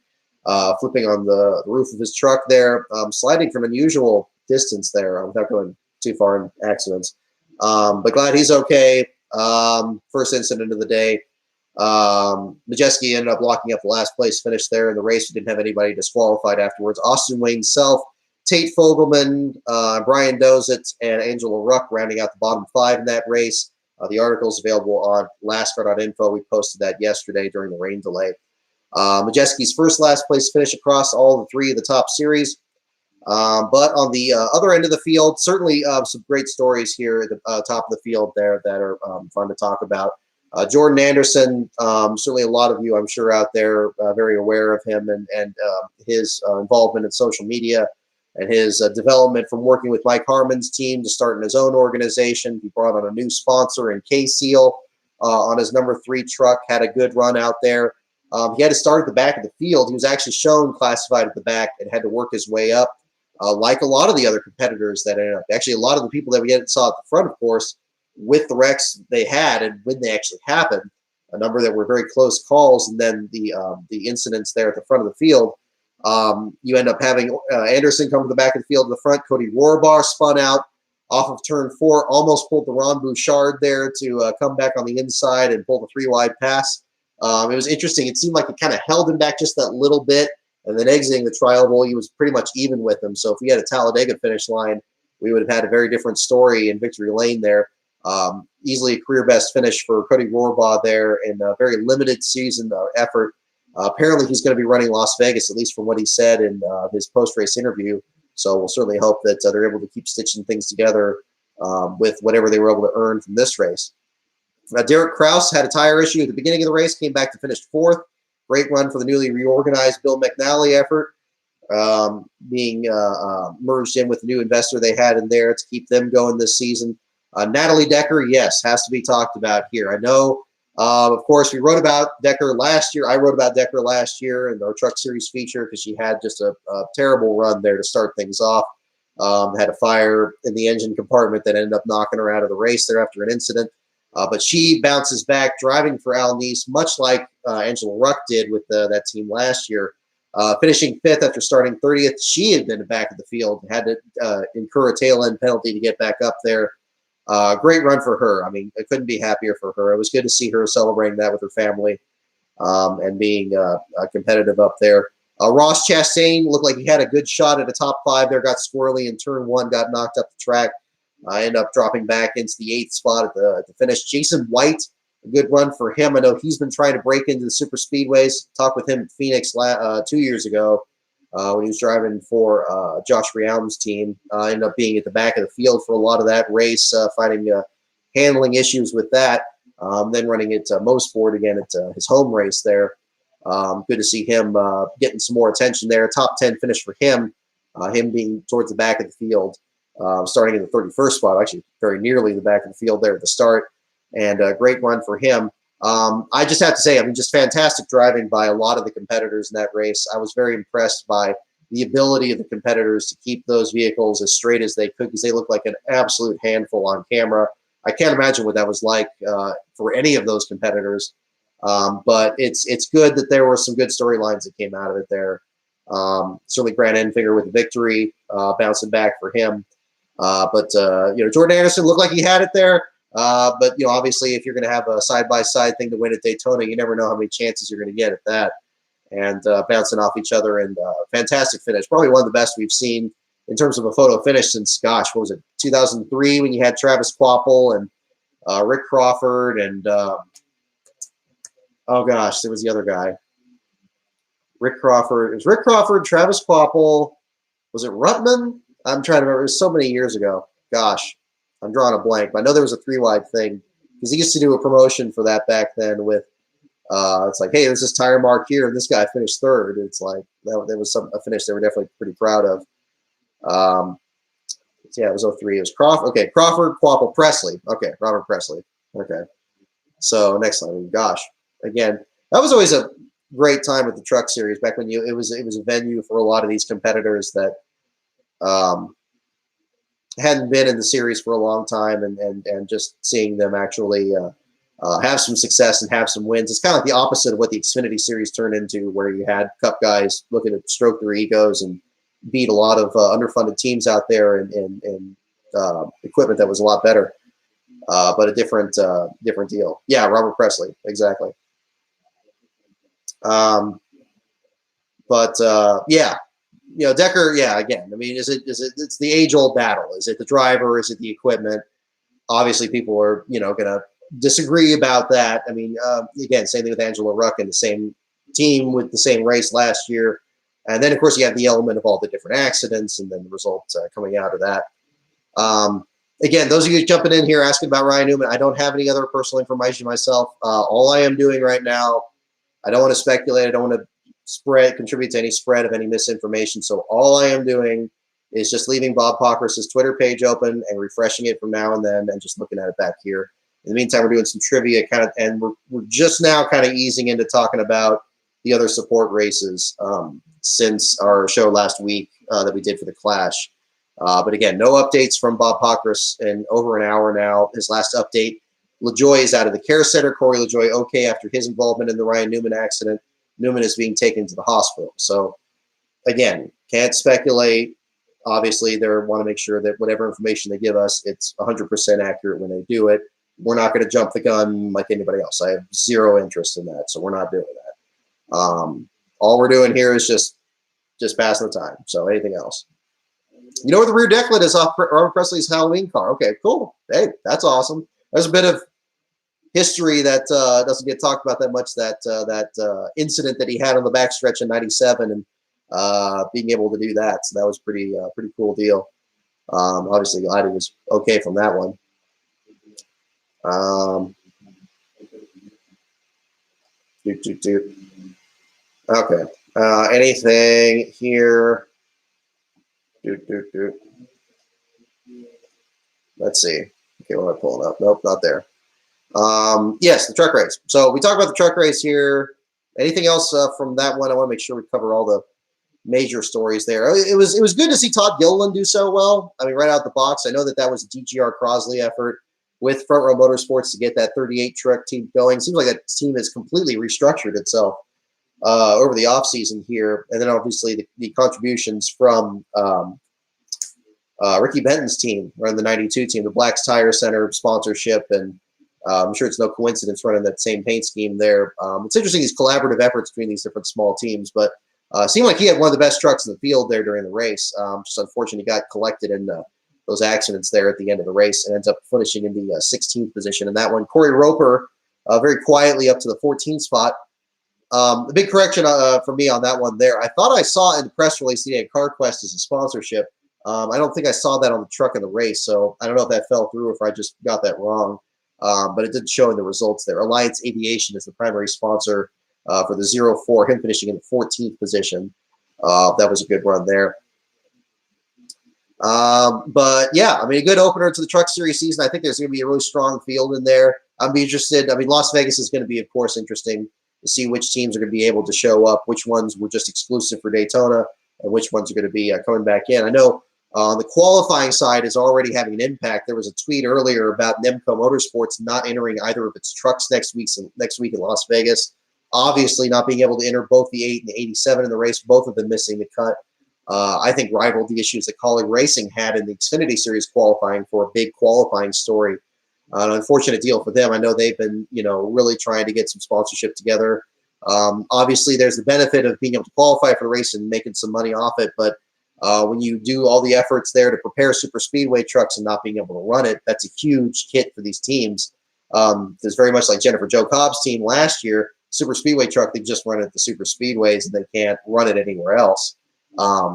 flipping on the roof of his truck there, sliding from unusual distance there without going too far in accidents. But glad he's okay. First incident of the day. Majeski ended up locking up the last place finish there in the race. We didn't have anybody disqualified afterwards. Austin Wayne Self, Tate Fogelman, Brian Dozit, and Angela Ruck rounding out the bottom 5 in that race. The article is available on lascar.info. We posted that yesterday during the rain delay. Majeski's first last place finish across all the 3 of the top series. But on the other end of the field, certainly some great stories here at the top of the field there that are fun to talk about. Jordan Anderson, certainly a lot of you, I'm sure, out there very aware of him and his involvement in social media and his development from working with Mike Harmon's team to starting his own organization. He brought on a new sponsor in K-Seal on his number 3 truck, had a good run out there. He had to start at the back of the field. He was actually shown classified at the back and had to work his way up, like a lot of the other competitors that ended up. Actually, a lot of the people that we saw at the front, of course, with the wrecks they had and when they actually happened, a number that were very close calls, and then the incidents there at the front of the field. You end up having Anderson come to the back of the field to the front. Cody Rohrbar spun out off of turn 4, almost pulled the Ron Bouchard there to come back on the inside and pull the 3-wide pass. It was interesting. It seemed like it kind of held him back just that little bit, and then exiting the trial bowl, he was pretty much even with him. So if we had a Talladega finish line, we would have had a very different story in victory lane there. Easily a career best finish for Cody Rohrbaugh there in a very limited season effort. Apparently he's going to be running Las Vegas, at least from what he said in his post-race interview. So we'll certainly hope that they're able to keep stitching things together with whatever they were able to earn from this race. Derek Kraus had a tire issue at the beginning of the race, came back to finish 4th. Great run for the newly reorganized Bill McNally effort, being merged in with the new investor they had in there to keep them going this season. Natalie Decker, yes, has to be talked about here. I know, of course, we wrote about Decker last year. I wrote about Decker last year in our Truck Series feature because she had just a terrible run there to start things off. Had a fire in the engine compartment that ended up knocking her out of the race there after an incident. But she bounces back driving for Al Neese, much like Angela Ruck did with that team last year. Finishing 5th after starting 30th. She had been back at the field, had to incur a tail end penalty to get back up there. Great run for her. I mean, I couldn't be happier for her. It was good to see her celebrating that with her family and being competitive up there. Ross Chastain looked like he had a good shot at a top 5 there, got squirrely in turn 1, got knocked up the track. Ended up dropping back into the 8th spot at the finish. Jason White, a good run for him. I know he's been trying to break into the super speedways. Talked with him at Phoenix 2 years ago when he was driving for Josh Rialm's team. Ended up being at the back of the field for a lot of that race, finding handling issues with that. Then running at Mosport again at his home race there. Good to see him getting some more attention there. Top 10 finish for him, him being towards the back of the field. Starting in the 31st spot, actually very nearly the back of the field there at the start, and a great run for him. I just have to say, I mean, just fantastic driving by a lot of the competitors in that race. I was very impressed by the ability of the competitors to keep those vehicles as straight as they could because they looked like an absolute handful on camera. I can't imagine what that was like for any of those competitors. But it's good that there were some good storylines that came out of it there. Certainly Grant Enfinger with the victory, bouncing back for him. But Jordan Anderson looked like he had it there. But obviously, if you're going to have a side-by-side thing to win at Daytona, you never know how many chances you're going to get at that. And bouncing off each other, and fantastic finish. Probably one of the best we've seen in terms of a photo finish since, gosh, what was it, 2003, when you had Travis Kvapil and Rick Crawford and oh gosh, there was the other guy. Rick Crawford. It was Rick Crawford, Travis Kvapil. Was it Ruttman? I'm trying to remember. It was so many years ago. Gosh, I'm drawing a blank. But I know there was a 3-wide thing because he used to do a promotion for that back then with it's like, hey, there's this tire mark here, and this guy finished third. It's like that was a finish they were definitely pretty proud of. Yeah, it was 03. It was Crawford. Okay, Crawford, Kvapil, Presley. Okay, Robert Presley. Okay. So next time, gosh, again, that was always a great time with the Truck Series back when it was a venue for a lot of these competitors that hadn't been in the series for a long time, and just seeing them actually have some success and have some wins. It's kind of like the opposite of what the Xfinity Series turned into, where you had Cup guys looking to stroke their egos and beat a lot of underfunded teams out there and equipment that was a lot better, but a different deal. Yeah, Robert Presley, exactly. Decker. Yeah, again, I mean, is it? It's the age-old battle. Is it the driver? Is it the equipment? Obviously, people are going to disagree about that. I mean, again, same thing with Angelo Ruck and the same team with the same race last year. And then, of course, you have the element of all the different accidents and then the results coming out of that. Again, those of you jumping in here asking about Ryan Newman, I don't have any other personal information myself. All I am doing right now, I don't want to speculate. I don't want to contribute to any spread of any misinformation. So all I am doing is just leaving Bob Pockrass's Twitter page open and refreshing it from now and then and just looking at it back here. In the meantime, we're doing some trivia and we're just now kind of easing into talking about the other support races since our show last week that we did for the Clash. But again, no updates from Bob Pockrass in over an hour now. His last update, LaJoie is out of the care center. Corey LaJoie okay after his involvement in the Ryan Newman accident. Newman is being taken to the hospital. So again, can't speculate. Obviously, they want to make sure that whatever information they give us, it's 100% accurate when they do it. We're not going to jump the gun like anybody else. I have zero interest in that, so we're not doing that. All we're doing here is just passing the time. So anything else? You know where the rear decklet is off Robert Presley's Halloween car. Okay, cool. Hey, that's awesome. There's a bit of history that doesn't get talked about that much. That incident that he had on the backstretch in '97 and being able to do that. So that was pretty cool deal. Obviously, glad he was okay from that one. Okay. Anything here? Let's see. Okay, what am I pulling up? Nope, not there. Yes, the truck race. So we talked about the truck race here. Anything else from that one? I want to make sure we cover all the major stories there. It was good to see Todd Gilliland do so well. I mean, right out the box. I know that was a DGR Crosley effort with Front Row Motorsports to get that 38 truck team going. Seems like that team has completely restructured itself over the offseason here. And then obviously the contributions from Ricky Benton's team, running the 92 team, the Black's Tire Center sponsorship. And I'm sure it's no coincidence running that same paint scheme there. It's interesting, these collaborative efforts between these different small teams, but it seemed like he had one of the best trucks in the field there during the race. Just unfortunately got collected in those accidents there at the end of the race and ends up finishing in the 16th position in that one. Corey Roper very quietly up to the 14th spot. The big correction for me on that one there, I thought I saw in the press release he had CarQuest as a sponsorship. I don't think I saw that on the truck in the race, so I don't know if that fell through or if I just got that wrong. But it did show in the results there. Alliance Aviation is the primary sponsor for the 04, him finishing in the 14th position. That was a good run there. But yeah, I mean, a good opener to the Truck Series season. I think there's going to be a really strong field in there. I'd be interested. I mean, Las Vegas is going to be, of course, interesting to see which teams are going to be able to show up, which ones were just exclusive for Daytona, and which ones are going to be coming back in. I know On the qualifying side is already having an impact. There was a tweet earlier about Nemco Motorsports not entering either of its trucks next week in Las Vegas. Obviously, not being able to enter both the 8 and the 87 in the race, both of them missing the cut. I think rivaled the issues that Colleague Racing had in the Xfinity Series qualifying for a big qualifying story. An unfortunate deal for them. I know they've been, really trying to get some sponsorship together. Obviously, there's the benefit of being able to qualify for the race and making some money off it, but when you do all the efforts there to prepare super speedway trucks and not being able to run it, that's a huge hit for these teams. There's very much like Jennifer Jo Cobb's team last year, super speedway truck, they just run it at the super speedways and they can't run it anywhere else.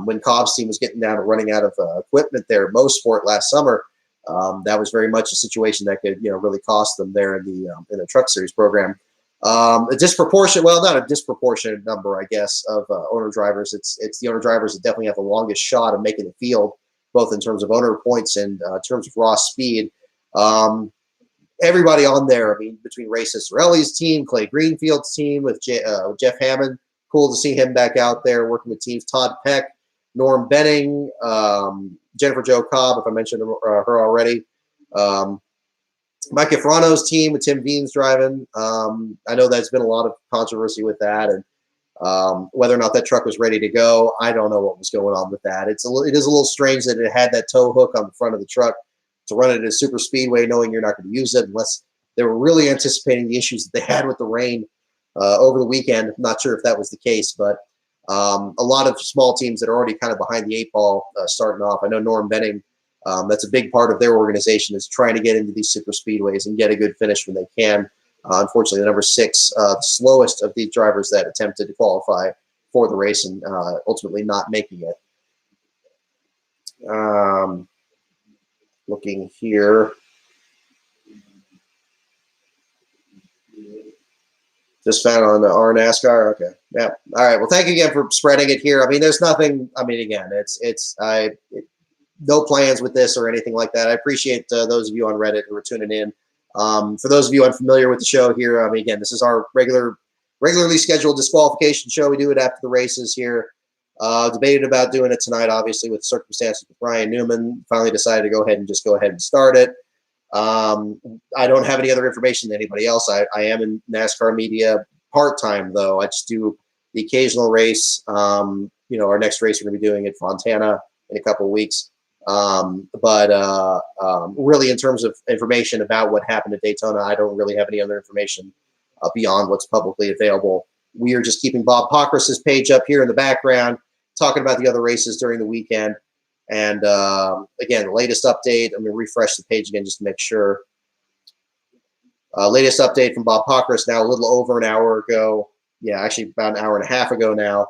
When Cobb's team was getting down to running out of equipment there at Mosport last summer, that was very much a situation that could, really cost them there in the Truck Series program. A disproportionate, well, not a disproportionate number, I guess, of owner drivers. It's the owner drivers that definitely have the longest shot of making the field, both in terms of owner points and in terms of raw speed. Everybody on there, I mean, between Ray Cicerelli's team, Clay Greenfield's team, with Jeff Hammond, cool to see him back out there working with teams. Todd Peck, Norm Benning, Jennifer Jo Cobb, if I mentioned her already. Mike Ifrano's team with Tim Deans driving. I know there's been a lot of controversy with that, and whether or not that truck was ready to go, I don't know what was going on with that. It is a little strange that it had that tow hook on the front of the truck to run it at a super speedway, knowing you're not going to use it unless they were really anticipating the issues that they had with the rain over the weekend. I'm not sure if that was the case, but a lot of small teams that are already kind of behind the 8 ball starting off. I know Norm Benning. That's a big part of their organization is trying to get into these super speedways and get a good finish when they can. Unfortunately, the number 6, the slowest of the drivers that attempted to qualify for the race and ultimately not making it. Looking here. Just found on the R NASCAR. Okay. Yeah. All right. Well, thank you again for spreading it here. I mean, there's nothing, I mean, again, no plans with this or anything like that. I appreciate those of you on Reddit who are tuning in. For those of you unfamiliar with the show here, I mean, again, this is our regularly scheduled disqualification show. We do it after the races here. Debated about doing it tonight, obviously, with circumstances with Ryan Newman. Finally decided to go ahead and start it. I don't have any other information than anybody else. I am in NASCAR media part-time, though. I just do the occasional race. Our next race we're going to be doing at Fontana in a couple of weeks. Really, in terms of information about what happened at Daytona, I don't really have any other information beyond what's publicly available. We are just keeping Bob Pockrass's page up here in the background, talking about the other races during the weekend. And again, the latest update, I'm going to refresh the page again just to make sure. Latest update from Bob Pockras now a little over an hour ago. Yeah, actually about an hour and a half ago now.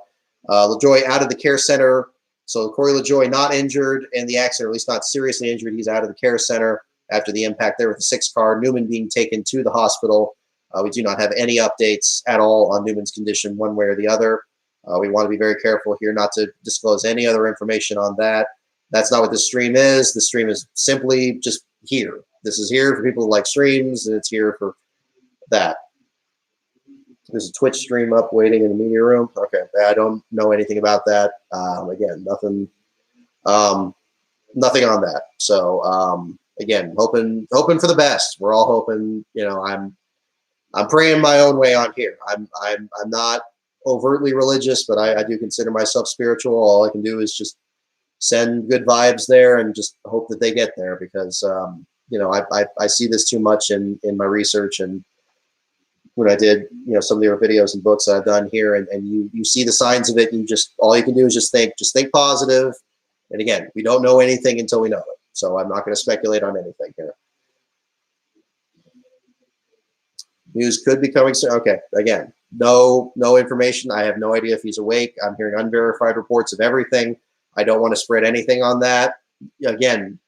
LaJoy out of the care center. So Corey LaJoy not injured in the accident, or at least not seriously injured. He's out of the care center after the impact there with the 6 car. Newman being taken to the hospital. We do not have any updates at all on Newman's condition one way or the other. We want to be very careful here not to disclose any other information on that. That's not what this stream is. The stream is simply just here. This is here for people who like streams, and it's here for that. There's a Twitch stream up waiting in the media room. Okay, I don't know anything about that. Again, nothing on that. So again, hoping for the best. We're all hoping. I'm praying my own way on here. I'm not overtly religious, but I do consider myself spiritual. All I can do is just send good vibes there and just hope that they get there, because I see this too much in my research and when I did some of the videos and books that I've done here, and you see the signs of it, and all you can do is just think positive. And again, we don't know anything until we know it, so I'm not going to speculate on anything here. News could be coming soon. Okay, again, no information. I have no idea if he's awake. I'm hearing unverified reports of everything. I don't want to spread anything on that. Again,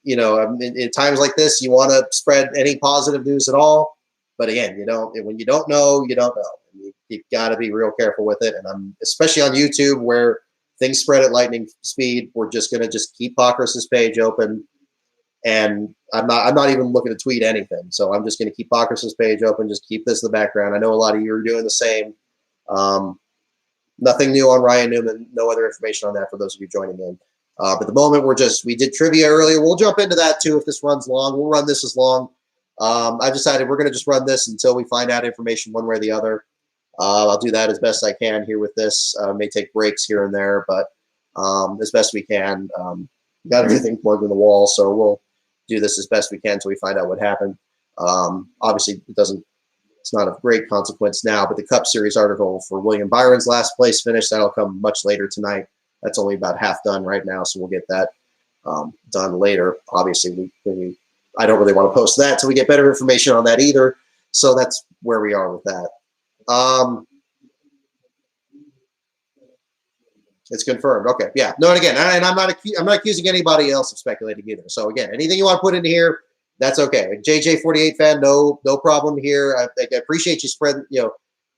in times like this, you want to spread any positive news at all. But again, when you don't know, you don't know. You've got to be real careful with it. And especially on YouTube, where things spread at lightning speed, we're just going to keep Pockrass's page open. And I'm not even looking to tweet anything. So I'm just going to keep Pockrass's page open, just keep this in the background. I know a lot of you are doing the same. Nothing new on Ryan Newman. No other information on that for those of you joining in. But at the moment, we did trivia earlier. We'll jump into that too if this runs long. We'll run this as long. I've decided we're going to just run this until we find out information one way or the other. I'll do that as best I can here with this. May take breaks here and there, but as best we can. Got everything plugged in the wall, so we'll do this as best we can until we find out what happened. Obviously, it's not of great consequence now, but the Cup Series article for William Byron's last place finish, that'll come much later tonight. That's only about half done right now, so we'll get that done later. Obviously, I don't really want to post that until we get better information on that either. So that's where we are with that. It's confirmed. Okay, yeah. No, and again, and I'm not accusing anybody else of speculating either. So again, anything you want to put in here, that's okay. JJ48 fan, no problem here. I appreciate you spreading,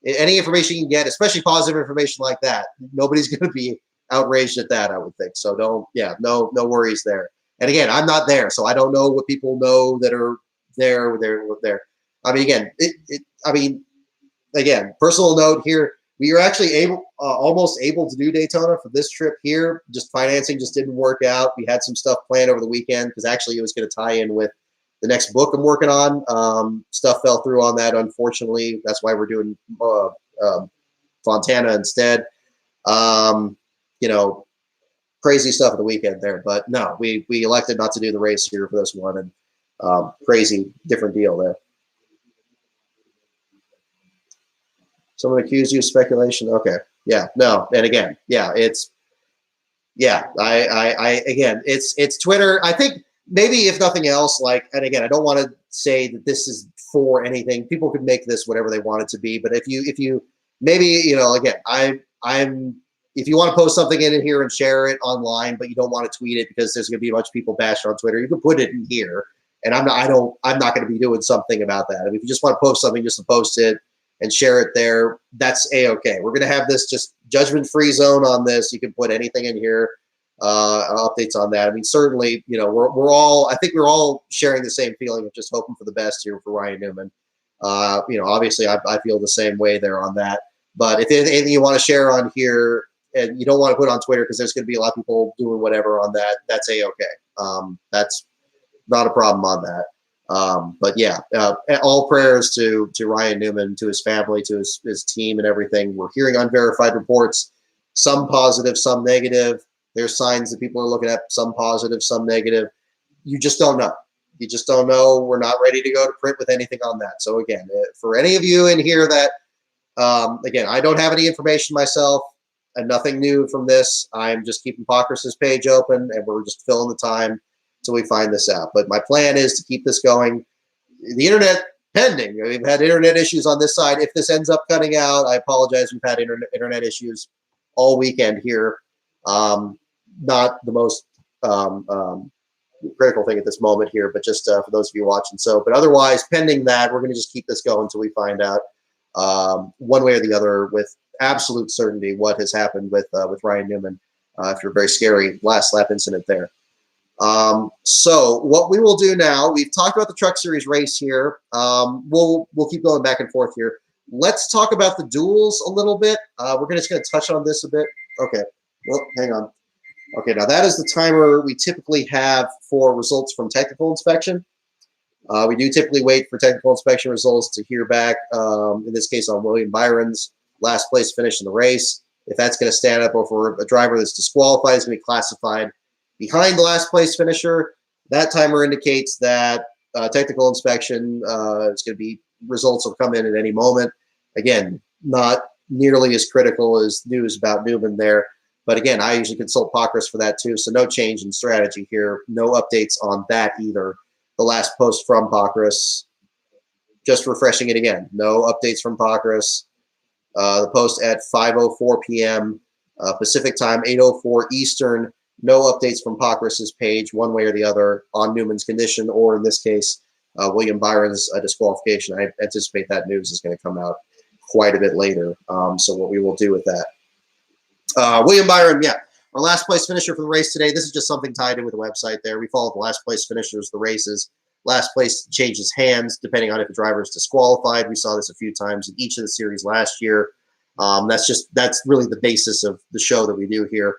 any information you can get, especially positive information like that. Nobody's going to be outraged at that, I would think. So no worries there. And again, I'm not there, so I don't know what people know that are there. I mean, again, personal note here. We were actually almost able to do Daytona for this trip here. Just financing just didn't work out. We had some stuff planned over the weekend because actually it was going to tie in with the next book I'm working on. Stuff fell through on that, unfortunately. That's why we're doing Fontana instead. Crazy stuff at the weekend there. But no, we elected not to do the race here for this one. And crazy, different deal there. Someone accused you of speculation. Okay. Yeah. No. And again, yeah, it's Twitter. I think maybe if nothing else, and again, I don't want to say that this is for anything. People could make this whatever they want it to be. But if you maybe, again, if you want to post something in here and share it online, but you don't want to tweet it because there's going to be a bunch of people bashed on Twitter, you can put it in here. And I'm not going to be doing something about that. I mean, if you just want to post something, just to post it and share it there, that's a-okay. We're going to have this just judgment-free zone on this. You can put anything in here, updates on that. I mean, certainly, I think we're all sharing the same feeling of just hoping for the best here for Ryan Newman. Obviously I feel the same way there on that. But if anything you want to share on here and you don't want to put on Twitter because there's going to be a lot of people doing whatever on that, that's a-okay. That's not a problem on that. But yeah, all prayers to Ryan Newman, to his family, to his team and everything. We're hearing unverified reports, some positive, some negative. There's signs that people are looking at, some positive, some negative. You just don't know. You just don't know. We're not ready to go to print with anything on that. So again, for any of you in here that, again, I don't have any information myself and nothing new from this. I'm just keeping Pockrass's page open and we're just filling the time until we find this out. But my plan is to keep this going. The internet pending. We've had internet issues on this side. If this ends up cutting out, I apologize. We've had internet issues all weekend here. Not the most critical thing at this moment here, but just for those of you watching. So, but otherwise, pending that, we're going to just keep this going until we find out one way or the other with absolute certainty what has happened with Ryan Newman after a very scary last lap incident there. So what we will do now, we've talked about the Truck Series race here. We'll keep going back and forth here. Let's talk about the duels a little bit. We're just going to touch on this a bit. Okay. Well, hang on. Okay. Now that is the timer we typically have for results from technical inspection. We do typically wait for technical inspection results to hear back, in this case on William Byron's last place finish in the race. If that's going to stand up, or for a driver that's disqualified is going to be classified behind the last place finisher, that timer indicates that technical inspection is going to be, results will come in at any moment. Again, not nearly as critical as news about Newman there. But again, I usually consult Pockrass for that too. So no change in strategy here. No updates on that either. The last post from Pockrass, just refreshing it again. No updates from Pockrass. The post at 5:04 p.m. Pacific time, 8:04 Eastern. No updates from Pockrass's page one way or the other on Newman's condition, or in this case, William Byron's disqualification. I anticipate that news is going to come out quite a bit later. So what we will do with that. William Byron, yeah, our last place finisher for the race today. This is just something tied in with the website there. We follow the last place finishers, the races. Last place changes hands depending on if the driver is disqualified. We saw this a few times in each of the series last year. That's really the basis of the show that we do here.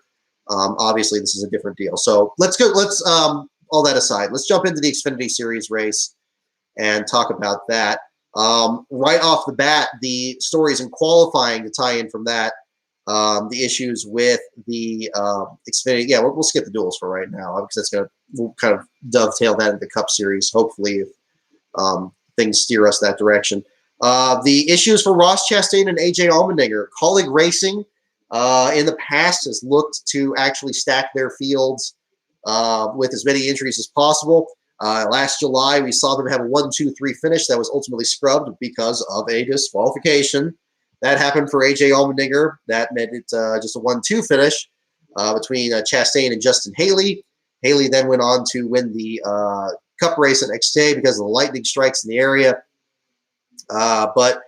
Obviously, this is a different deal. So let's go. Let's all that aside. Let's jump into the Xfinity Series race and talk about that. Right off the bat, the stories in qualifying to tie in from that. The issues with the Xfinity. Yeah, we'll skip the duels for right now because we'll kind of dovetail that into the Cup Series. Hopefully, if things steer us that direction. The issues for Ross Chastain and AJ Allmendinger. Colleague Racing in the past has looked to actually stack their fields with as many injuries as possible. Last July, we saw them have a 1-2-3 finish that was ultimately scrubbed because of a disqualification. That happened for AJ Allmendinger. That made it just a 1-2 finish between Chastain and Justin Haley. Haley then went on to win the Cup race at next day because of the lightning strikes in the area. But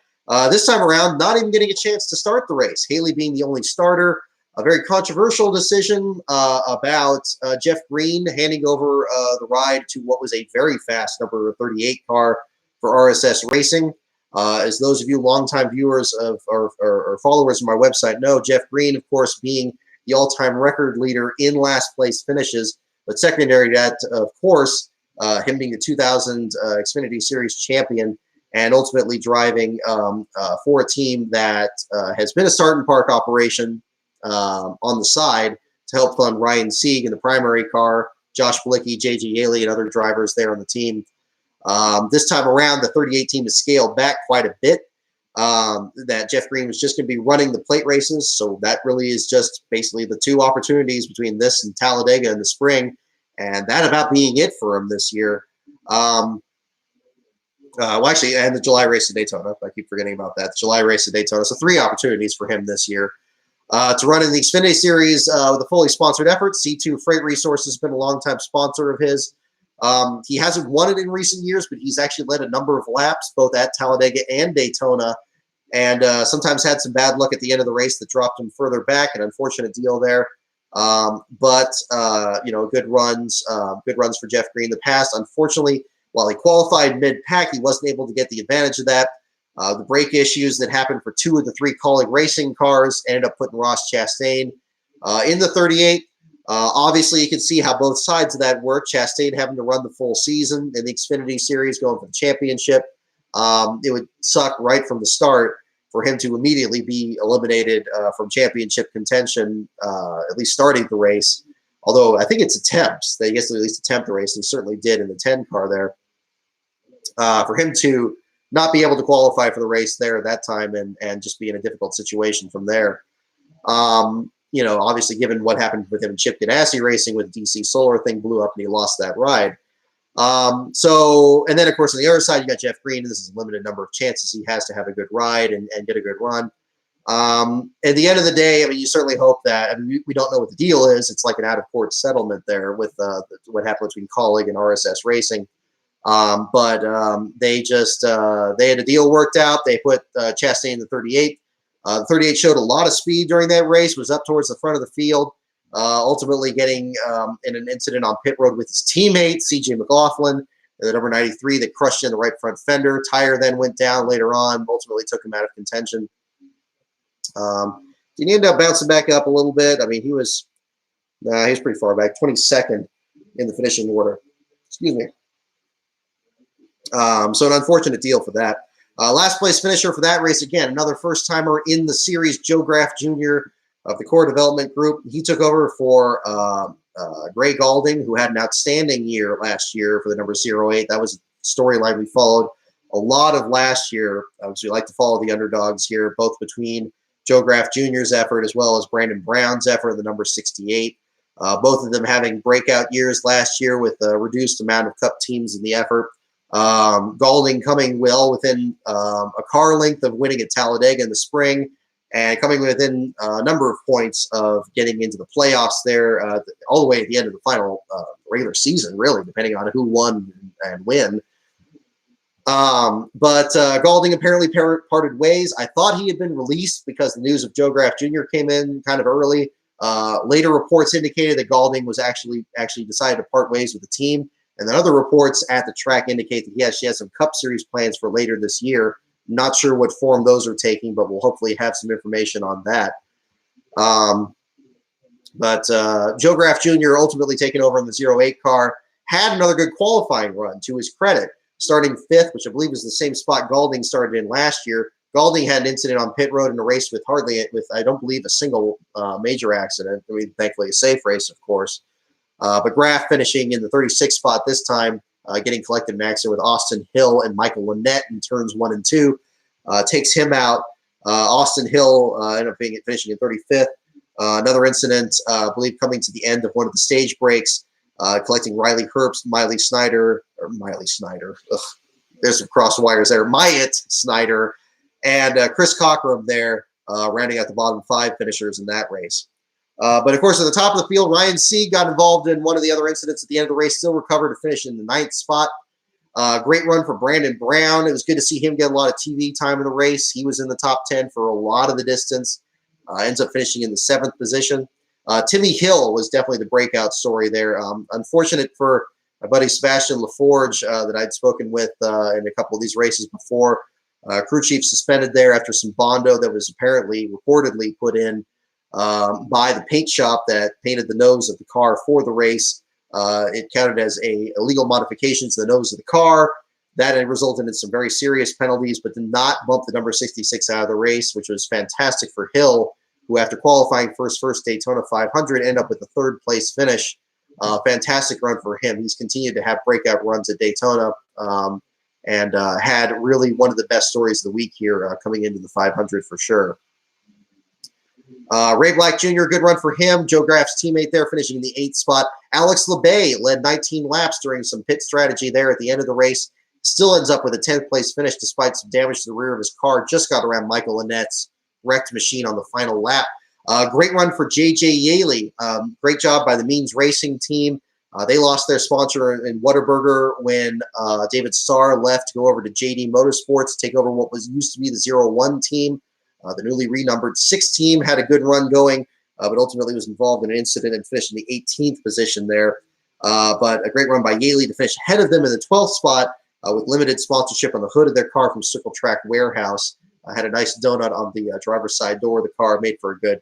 this time around, not even getting a chance to start the race. Haley being the only starter. A very controversial decision about Jeff Green handing over the ride to what was a very fast number 38 car for RSS Racing. As those of you longtime viewers of or followers of my website know, Jeff Green, of course, being the all-time record leader in last place finishes, but secondary to that, of course, him being the 2000 Xfinity Series champion and ultimately driving for a team that has been a start and park operation on the side to help fund Ryan Sieg in the primary car, Josh Bilicki, J.G. Yaley, and other drivers there on the team. This time around, the 38 team has scaled back quite a bit. That Jeff Green was just going to be running the plate races, so that really is just basically the two opportunities between this and Talladega in the spring, and that about being it for him this year. Well, actually, and the July race at Daytona. I keep forgetting about that. The July race at Daytona. So 3 opportunities for him this year. To run in the Xfinity Series with a fully sponsored effort. C2 Freight Resources has been a longtime sponsor of his. He hasn't won it in recent years, but he's actually led a number of laps, both at Talladega and Daytona, and sometimes had some bad luck at the end of the race that dropped him further back. An unfortunate deal there. But good runs for Jeff Green in the past. Unfortunately, while he qualified mid-pack, he wasn't able to get the advantage of that. The brake issues that happened for 2 of the 3 Colleague Racing cars ended up putting Ross Chastain in the 38. Obviously, you can see how both sides of that work. Chastain having to run the full season in the Xfinity Series, going for the championship. It would suck right from the start for him to immediately be eliminated from championship contention, at least starting the race. Although I think it's attempts. They gets to at least attempt the race, and certainly did in the 10 car there. For him to not be able to qualify for the race there at that time and just be in a difficult situation from there. Obviously, given what happened with him in Chip Ganassi Racing with DC Solar, thing blew up and he lost that ride. And then, of course, on the other side, you got Jeff Green. This is a limited number of chances he has to have a good ride and get a good run. At the end of the day, I mean, you certainly hope that, we don't know what the deal is. It's like an out-of-court settlement there with what happened between Colleague and RSS Racing. But they had a deal worked out. They put Chastain in the 38. The 38 showed a lot of speed during that race, was up towards the front of the field, ultimately getting in an incident on pit road with his teammate, C.J. McLaughlin, the number 93 that crushed in the right front fender. Tire then went down later on, ultimately took him out of contention. Did he end up bouncing back up a little bit? I mean, he was pretty far back, 22nd in the finishing order. Excuse me. So an unfortunate deal for that. Last place finisher for that race, again, another first-timer in the series, Joe Graff Jr. of the Core Development Group. He took over for Gray Galding, who had an outstanding year last year for the number 08. That was a storyline we followed a lot of last year. Obviously, we like to follow the underdogs here, both between Joe Graff Jr.'s effort as well as Brandon Brown's effort, the number 68. Both of them having breakout years last year with a reduced amount of Cup teams in the effort. Galding coming well within a car length of winning at Talladega in the spring and coming within a number of points of getting into the playoffs there all the way at the end of the final regular season, really, depending on who won and when. But Galding apparently parted ways. I thought he had been released because the news of Joe Graff Jr. came in kind of early. Later reports indicated that Galding was actually decided to part ways with the team. And then other reports at the track indicate that he has some Cup Series plans for later this year. Not sure what form those are taking, but we'll hopefully have some information on that. But Joe Graff Jr. ultimately taking over in the 08 car, had another good qualifying run to his credit, starting 5th, which I believe is the same spot Galding started in last year. Galding had an incident on pit road in a race with I don't believe, a single major accident. I mean, thankfully a safe race, of course. But Graff finishing in the 36th spot this time, getting collected in an accident with Austin Hill and Michael Lynette in turns 1 and 2, takes him out. Austin Hill ended up finishing in 35th. Another incident, I believe, coming to the end of one of the stage breaks, collecting Riley Herbst, Miley Snyder. Ugh, there's some cross wires there. Myatt Snyder and Chris Cockrum there, rounding out the bottom 5 finishers in that race. But, of course, at the top of the field, Ryan Sieg got involved in one of the other incidents at the end of the race, still recovered to finish in the 9th spot. Great run for Brandon Brown. It was good to see him get a lot of TV time in the race. He was in the top 10 for a lot of the distance. Ends up finishing in the 7th position. Timmy Hill was definitely the breakout story there. Unfortunate for my buddy Sebastian LaForge that I'd spoken with in a couple of these races before. Crew chief suspended there after some bondo that was reportedly put in by the paint shop that painted the nose of the car for the race. It counted as a illegal modification to the nose of the car. That had resulted in some very serious penalties, but did not bump the number 66 out of the race, which was fantastic for Hill, who after qualifying for his first Daytona 500 ended up with a 3rd place finish. Fantastic run for him. He's continued to have breakout runs at Daytona and had really one of the best stories of the week here coming into the 500 for sure. Ray Black Jr., good run for him. Joe Graff's teammate there, finishing in the 8th spot. Alex LeBay led 19 laps during some pit strategy there at the end of the race. Still ends up with a 10th place finish despite some damage to the rear of his car. Just got around Michael Lynette's wrecked machine on the final lap. Great run for J.J. Yaley. Great job by the Means Racing team. They lost their sponsor in Whataburger when David Starr left to go over to JD Motorsports to take over what was used to be the 01 team. The newly renumbered 6 team had a good run going, but ultimately was involved in an incident and finished in the 18th position there. But a great run by Yaley to finish ahead of them in the 12th spot with limited sponsorship on the hood of their car from Circle Track Warehouse. Had a nice donut on the driver's side door of the car, made for a good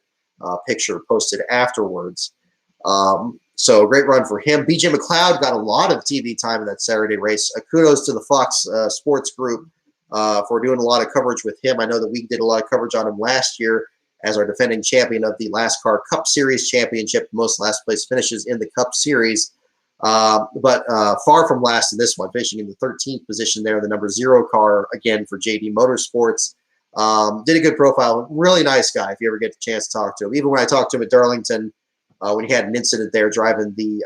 picture posted afterwards. So great run for him. BJ McLeod got a lot of TV time in that Saturday race. Kudos to the Fox Sports Group for doing a lot of coverage with him. I know that we did a lot of coverage on him last year as our defending champion of the NASCAR Cup Series Championship, most last place finishes in the Cup Series. But far from last in this one, finishing in the 13th position there, the number 0 car, again, for JD Motorsports. Did a good profile. Really nice guy if you ever get the chance to talk to him. Even when I talked to him at Darlington, when he had an incident there driving the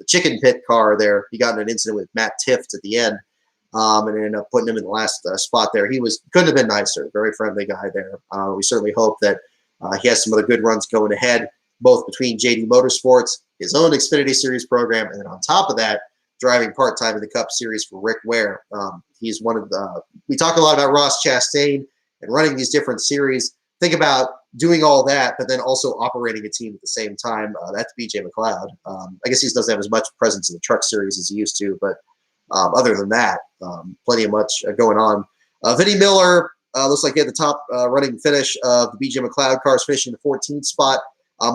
chicken pit car there, he got in an incident with Matt Tifft at the end and ended up putting him in the last spot there. He couldn't have been nicer. Very friendly guy there. We certainly hope that he has some other good runs going ahead, both between JD Motorsports, his own Xfinity Series program, and then on top of that, driving part-time in the Cup Series for Rick Ware. He's one of the – we talk a lot about Ross Chastain and running these different series. Think about doing all that, but then also operating a team at the same time. That's BJ McLeod. I guess he doesn't have as much presence in the Truck Series as he used to, but other than that, plenty of much going on. Vinnie Miller looks like he had the top running finish of the BJ McLeod cars, finishing the 14th spot.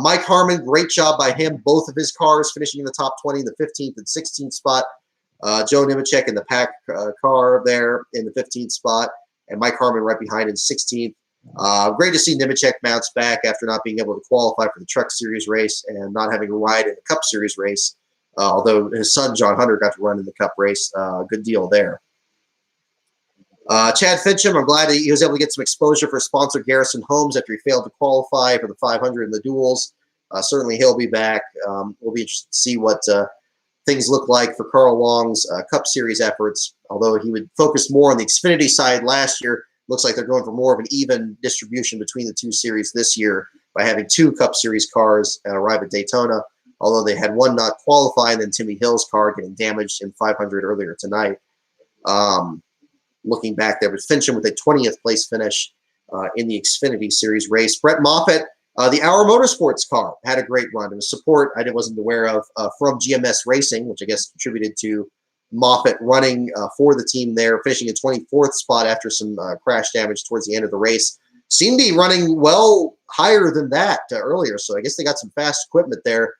Mike Harmon, great job by him. Both of his cars finishing in the top 20, the 15th and 16th spot. Joe Nemechek in the Pack car there in the 15th spot, and Mike Harmon right behind in 16th. Great to see Nemechek bounce back after not being able to qualify for the Truck Series race and not having a ride in the Cup Series race, although his son, John Hunter, got to run in the Cup race. Good deal there. Chad Fincham, I'm glad that he was able to get some exposure for sponsor Garrison Homes after he failed to qualify for the 500 in the duels. Certainly he'll be back. We'll be interested to see what things look like for Carl Long's Cup Series efforts. Although he would focus more on the Xfinity side last year, looks like they're going for more of an even distribution between the 2 series this year by having 2 Cup Series cars arrive at Daytona, although they had one not qualify and then Timmy Hill's car getting damaged in 500 earlier tonight. Looking back there, but Fincham with a 20th place finish in the Xfinity Series race. Brett Moffitt, the Hour Motorsports car, had a great run. It was support I wasn't aware of from GMS Racing, which I guess contributed to Moffitt running for the team there, finishing in 24th spot after some crash damage towards the end of the race. Seemed to be running well higher than that earlier. So I guess they got some fast equipment there.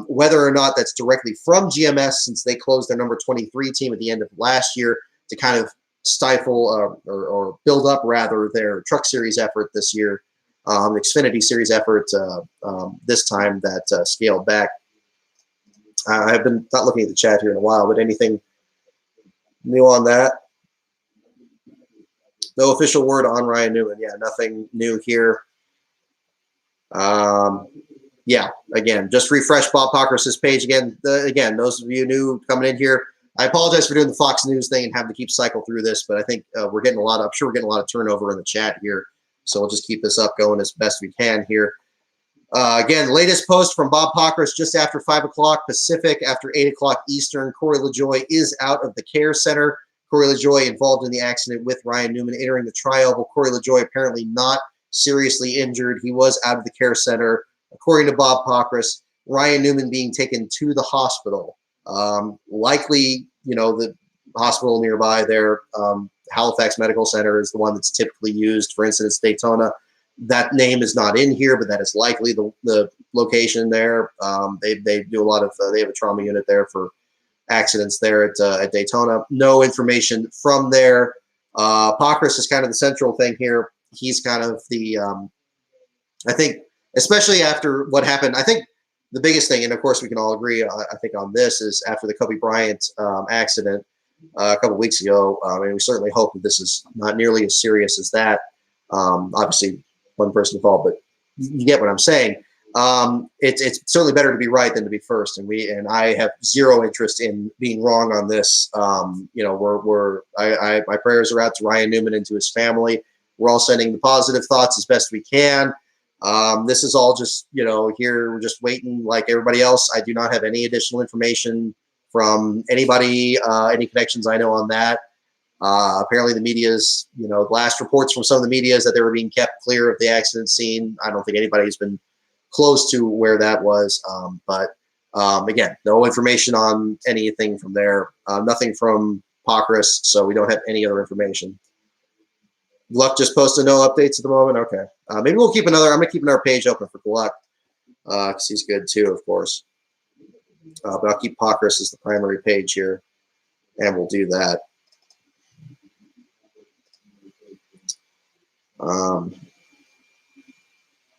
Whether or not that's directly from GMS, since they closed their number 23 team at the end of last year to kind of stifle or build up rather their Truck Series effort this year, the Xfinity Series effort this time that scaled back. I've been not looking at the chat here in a while, but anything new on that? No official word on Ryan Newman. Yeah, nothing new here. Yeah, again, just refresh Bob Pockrass's page again. Again, those of you new coming in here, I apologize for doing the Fox News thing and having to keep cycle through this, but I think we're getting a lot of, I'm sure we're getting a lot of turnover in the chat here. So we'll just keep this up going as best we can here. Again, latest post from Bob Pockrass just after 5 o'clock Pacific, after 8 o'clock Eastern. Corey LaJoie is out of the care center. Corey LaJoie involved in the accident with Ryan Newman entering the tri-oval. Corey LaJoie apparently not seriously injured. He was out of the care center. According to Bob Pockrass, Ryan Newman being taken to the hospital. Likely, you know, the hospital nearby there, Halifax Medical Center is the one that's typically used. For instance, Daytona. That name is not in here, but that is likely the location there. They do a lot of, they have a trauma unit there for accidents there at Daytona. No information from there. Pockrass is kind of the central thing here. He's kind of the, I think, especially after what happened, I think the biggest thing, and of course we can all agree, I think on this, is after the Kobe Bryant accident a couple weeks ago, and we certainly hope that this is not nearly as serious as that. Obviously, one person involved, but you get what I'm saying. It's certainly better to be right than to be first, and I have zero interest in being wrong on this. You know, my prayers are out to Ryan Newman and to his family. We're all sending the positive thoughts as best we can. This is all just, you know, here we're just waiting like everybody else. I do not have any additional information from anybody, any connections I know on that. Apparently the media's, you know, last reports from some of the media is that they were being kept clear of the accident scene. I don't think anybody's been close to where that was. But again, no information on anything from there. Nothing from Pockrass, so we don't have any other information. Gluck just posted no updates at the moment. Okay. Maybe we'll keep another. I'm going to keep another page open for Gluck because he's good too, of course. But I'll keep Pockrass as the primary page here, and we'll do that.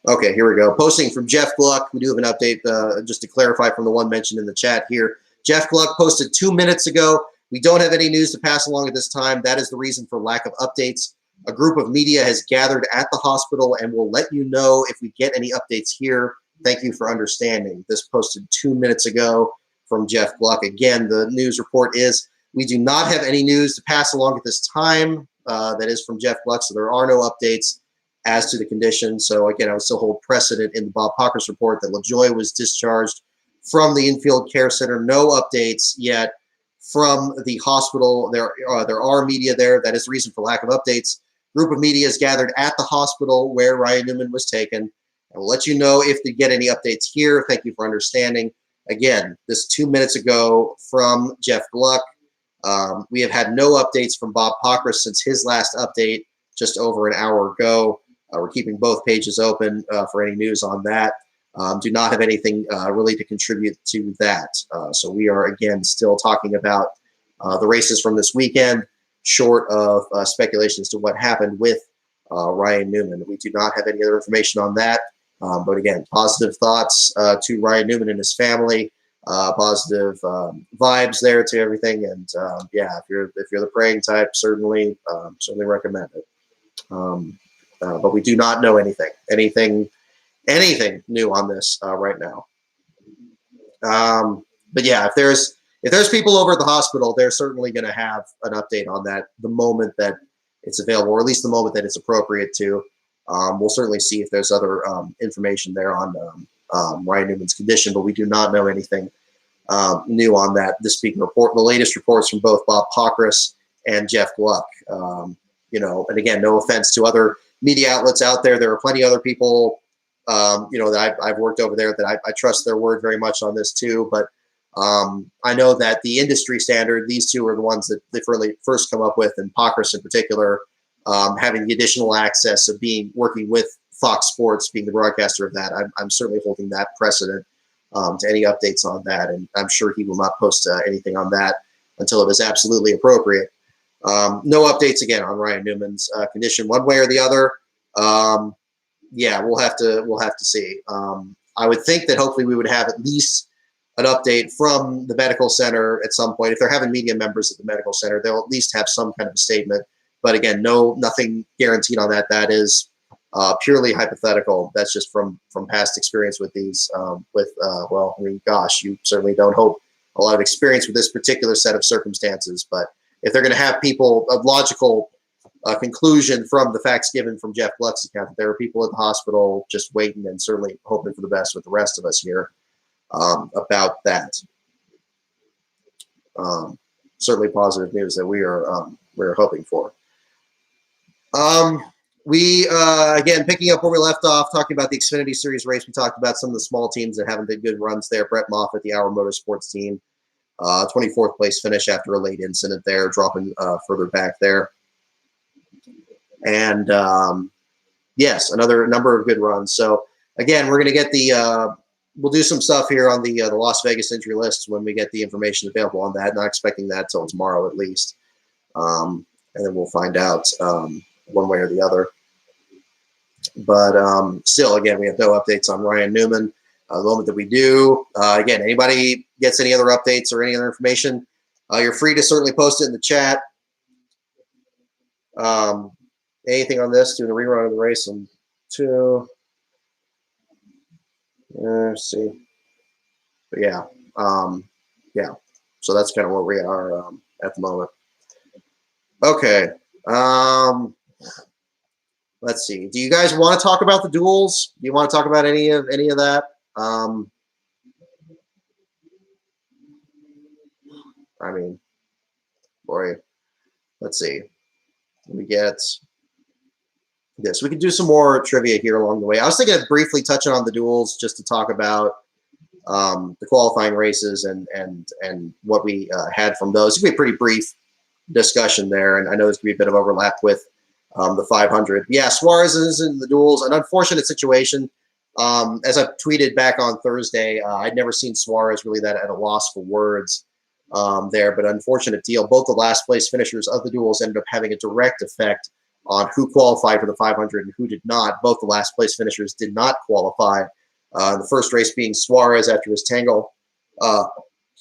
Okay, here we go. Posting from Jeff Gluck. We do have an update just to clarify from the one mentioned in the chat here. Jeff Gluck posted 2 minutes ago. We don't have any news to pass along at this time. That is the reason for lack of updates. A group of media has gathered at the hospital and will let you know if we get any updates here. Thank you for understanding. This posted 2 minutes ago from Jeff Gluck. Again, the news report is we do not have any news to pass along at this time. That is from Jeff Gluck, so there are no updates as to the condition. So again, I would still hold precedent in the Bob Pockrass report that LaJoie was discharged from the infield care center. No updates yet from the hospital. There are media there. That is the reason for lack of updates. Group of media is gathered at the hospital where Ryan Newman was taken. I will let you know if they get any updates here. Thank you for understanding. Again, this 2 minutes ago from Jeff Gluck. We have had no updates from Bob Pockrass since his last update just over an hour ago. We're keeping both pages open for any news on that. Do not have anything really to contribute to that. So we are, again, still talking about the races from this weekend, short of speculation as to what happened with Ryan Newman. We do not have any other information on that. But again, positive thoughts to Ryan Newman and his family. Positive vibes there to everything. And yeah, if you're the praying type, certainly recommend it. But we do not know anything new on this right now. But yeah, if there's people over at the hospital, they're certainly going to have an update on that the moment that it's available, or at least the moment that it's appropriate to. We'll certainly see if there's other information there on Ryan Newman's condition, but we do not know anything new on that. This week report, the latest reports from both Bob Pockrass and Jeff Gluck. You know, and again, no offense to other media outlets out there. There are plenty of other people, you know, that I've worked over there that I trust their word very much on this too. But I know that the industry standard, these two are the ones that they've really first come up with, and Pockrass in particular, having the additional access of working with Fox Sports being the broadcaster of that, I'm certainly holding that precedent to any updates on that, and I'm sure he will not post anything on that until it is absolutely appropriate. No updates again on Ryan Newman's condition, one way or the other. Yeah, we'll have to see. I would think that hopefully we would have at least an update from the medical center at some point. If they're having media members at the medical center, they'll at least have some kind of a statement. But again, nothing guaranteed on that. That is purely hypothetical. That's just from past experience with these. Well, I mean, gosh, you certainly don't hope a lot of experience with this particular set of circumstances. But if they're going to have people, a logical conclusion from the facts given from Jeff Gluck's account, that there are people at the hospital just waiting and certainly hoping for the best with the rest of us here about that. Certainly positive news that we're hoping for. We again, picking up where we left off, talking about the Xfinity Series race. We talked about some of the small teams that haven't been good runs there. Brett Moffitt, the Hour Motorsports team, 24th place finish after a late incident there, dropping further back there. And yes, another number of good runs. So again, we're going to get we'll do some stuff here on the Las Vegas injury list when we get the information available on that. Not expecting that till tomorrow at least. And then we'll find out one way or the other. But still, again, we have no updates on Ryan Newman. The moment that we do, again, anybody gets any other updates or any other information, you're free to certainly post it in the chat. Anything on this? Doing a rerun of the race on 2. Let's see. But yeah. Yeah. So that's kind of where we are at the moment. Okay. Let's see. Do you guys want to talk about the duels? Do you want to talk about any of that? I mean, boy, let's see. We get this. We could do some more trivia here along the way. I was thinking of briefly touching on the duels just to talk about the qualifying races and what we had from those. It's going to be a pretty brief discussion there, and I know there's going to be a bit of overlap with the 500. Yeah, Suarez is in the duels. An unfortunate situation. As I tweeted back on Thursday, I'd never seen Suarez really that at a loss for words there, but unfortunate deal. Both the last place finishers of the duels ended up having a direct effect on who qualified for the 500 and who did not. Both the last place finishers did not qualify. The first race being Suarez after his tangle,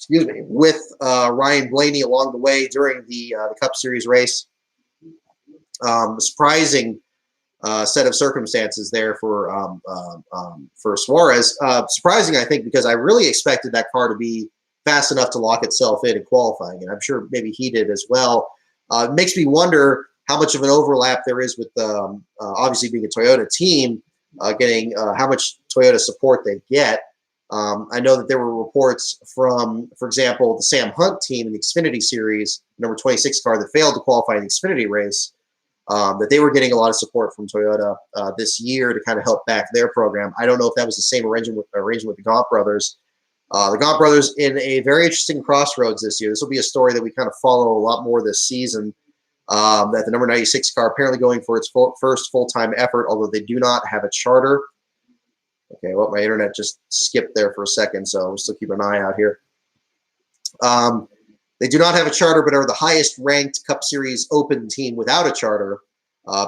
with Ryan Blaney along the way during the Cup Series race. Surprising set of circumstances there for Suarez. Surprising, I think, because I really expected that car to be fast enough to lock itself in qualifying, and I'm sure maybe he did as well. It makes me wonder how much of an overlap there is with obviously being a Toyota team, getting how much Toyota support they get. I know that there were reports from, for example, the Sam Hunt team in the Xfinity Series, number 26 car that failed to qualify in the Xfinity race, that they were getting a lot of support from Toyota this year to kind of help back their program. I don't know if that was the same arrangement with the Gaunt brothers. The Gaunt brothers in a very interesting crossroads this year. This will be a story that we kind of follow a lot more this season. That the number 96 car apparently going for its first full-time effort, although they do not have a charter. Okay, well, my internet just skipped there for a second, so we'll still keep an eye out here. They do not have a charter, but are the highest-ranked Cup Series Open team without a charter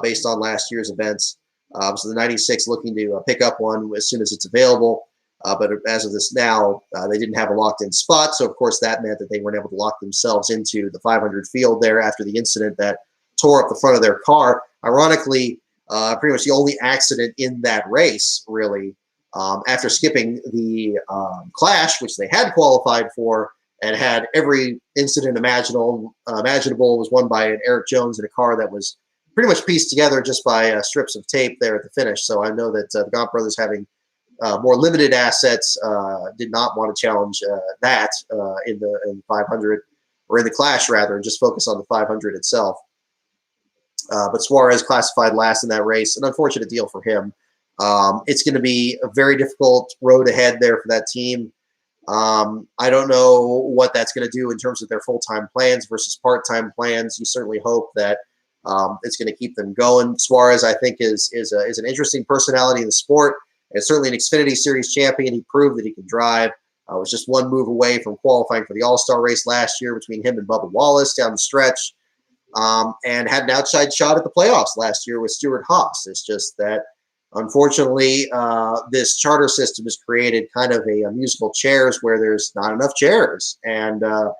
based on last year's events. So the 96 looking to pick up one as soon as it's available. But as of this now, they didn't have a locked-in spot, so of course that meant that they weren't able to lock themselves into the 500 field there after the incident that tore up the front of their car. Ironically, pretty much the only accident in that race, really, after skipping the Clash, which they had qualified for and had every incident imaginable, was won by an Eric Jones in a car that was pretty much pieced together just by strips of tape there at the finish. So I know that the Gaunt brothers, having more limited assets, did not want to challenge that in the 500, or in the Clash rather, and just focus on the 500 itself. But Suarez classified last in that race. An unfortunate deal for him. It's going to be a very difficult road ahead there for that team. I don't know what that's going to do in terms of their full-time plans versus part-time plans. You certainly hope that It's going to keep them going. Suarez, I think, is an interesting personality in the sport, and certainly an Xfinity Series champion. He proved that he can drive. Was just one move away from qualifying for the All-Star race last year between him and Bubba Wallace down the stretch, and had an outside shot at the playoffs last year with Stewart-Haas. It's just that, unfortunately, this charter system has created kind of a musical chairs where there's not enough chairs, and some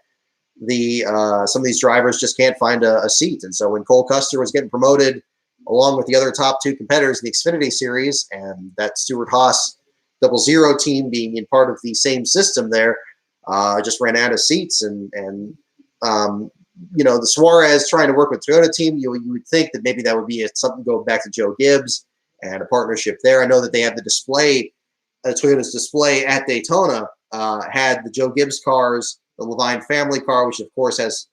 of these drivers just can't find a seat. And so when Cole Custer was getting promoted along with the other top two competitors in the Xfinity Series, and that Stewart-Haas 00 team being in part of the same system there, just ran out of seats. And the Suarez trying to work with Toyota team, you would think that maybe that would be something going back to Joe Gibbs and a partnership there. I know that they have the display, Toyota's display at Daytona had the Joe Gibbs cars, the Levine family car, which of course has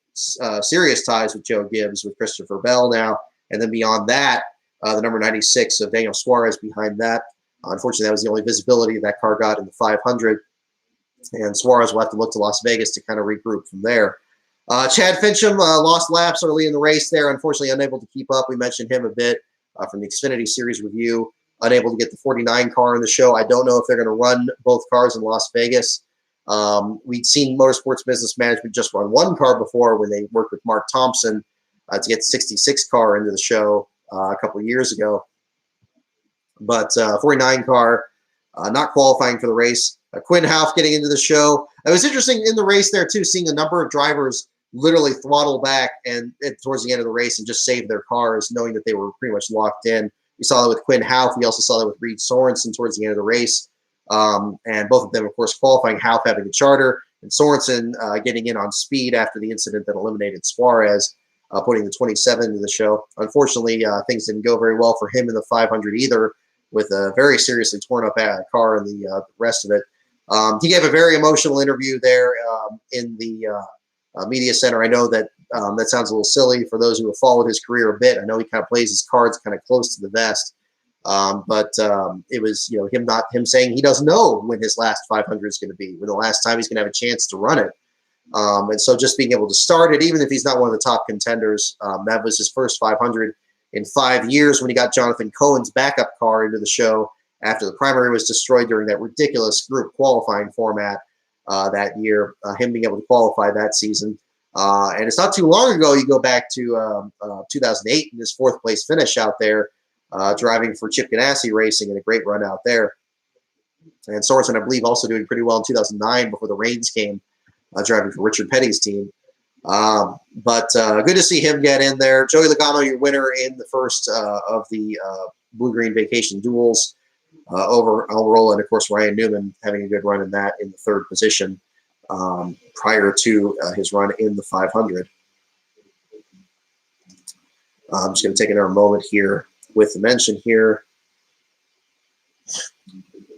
serious ties with Joe Gibbs, with Christopher Bell now. And then beyond that, the number 96 of Daniel Suarez behind that. Unfortunately, that was the only visibility that car got in the 500. And Suarez will have to look to Las Vegas to kind of regroup from there. Chad Fincham lost laps early in the race there, unfortunately unable to keep up. We mentioned him a bit from the Xfinity Series review, unable to get the 49 car in the show. I don't know if they're going to run both cars in Las Vegas. We'd seen Motorsports Business Management just run one car before when they worked with Mark Thompson to get the 66 car into the show a couple of years ago. But 49 car not qualifying for the race. Quinn Houff getting into the show. It was interesting in the race there, too, seeing a number of drivers literally throttle back and towards the end of the race and just save their cars, knowing that they were pretty much locked in. We saw that with Quinn Houff. We also saw that with Reed Sorensen towards the end of the race. And both of them, of course, qualifying, Houff having a charter, and Sorensen getting in on speed after the incident that eliminated Suarez, putting the 27 into the show. Unfortunately, things didn't go very well for him in the 500 either, with a very seriously torn up car and the rest of it. He gave a very emotional interview there in the media center. I know that that sounds a little silly for those who have followed his career a bit. I know he kind of plays his cards kind of close to the vest. But it was, him saying he doesn't know when his last 500 is going to be, when the last time he's going to have a chance to run it. And so just being able to start it, even if he's not one of the top contenders, that was his first 500 in 5 years when he got Jonathan Cohen's backup car into the show after the primary was destroyed during that ridiculous group qualifying format that year, him being able to qualify that season. And it's not too long ago, you go back to 2008 and his fourth place finish out there, driving for Chip Ganassi Racing and a great run out there. And Sorensen, I believe, also doing pretty well in 2009 before the rains came, driving for Richard Petty's team. But good to see him get in there. Joey Logano, your winner in the first of the Blue-Green Vacation Duels over Almirola, and of course Ryan Newman having a good run in that in the third position prior to his run in the 500. I'm just going to take another moment here with the mention here.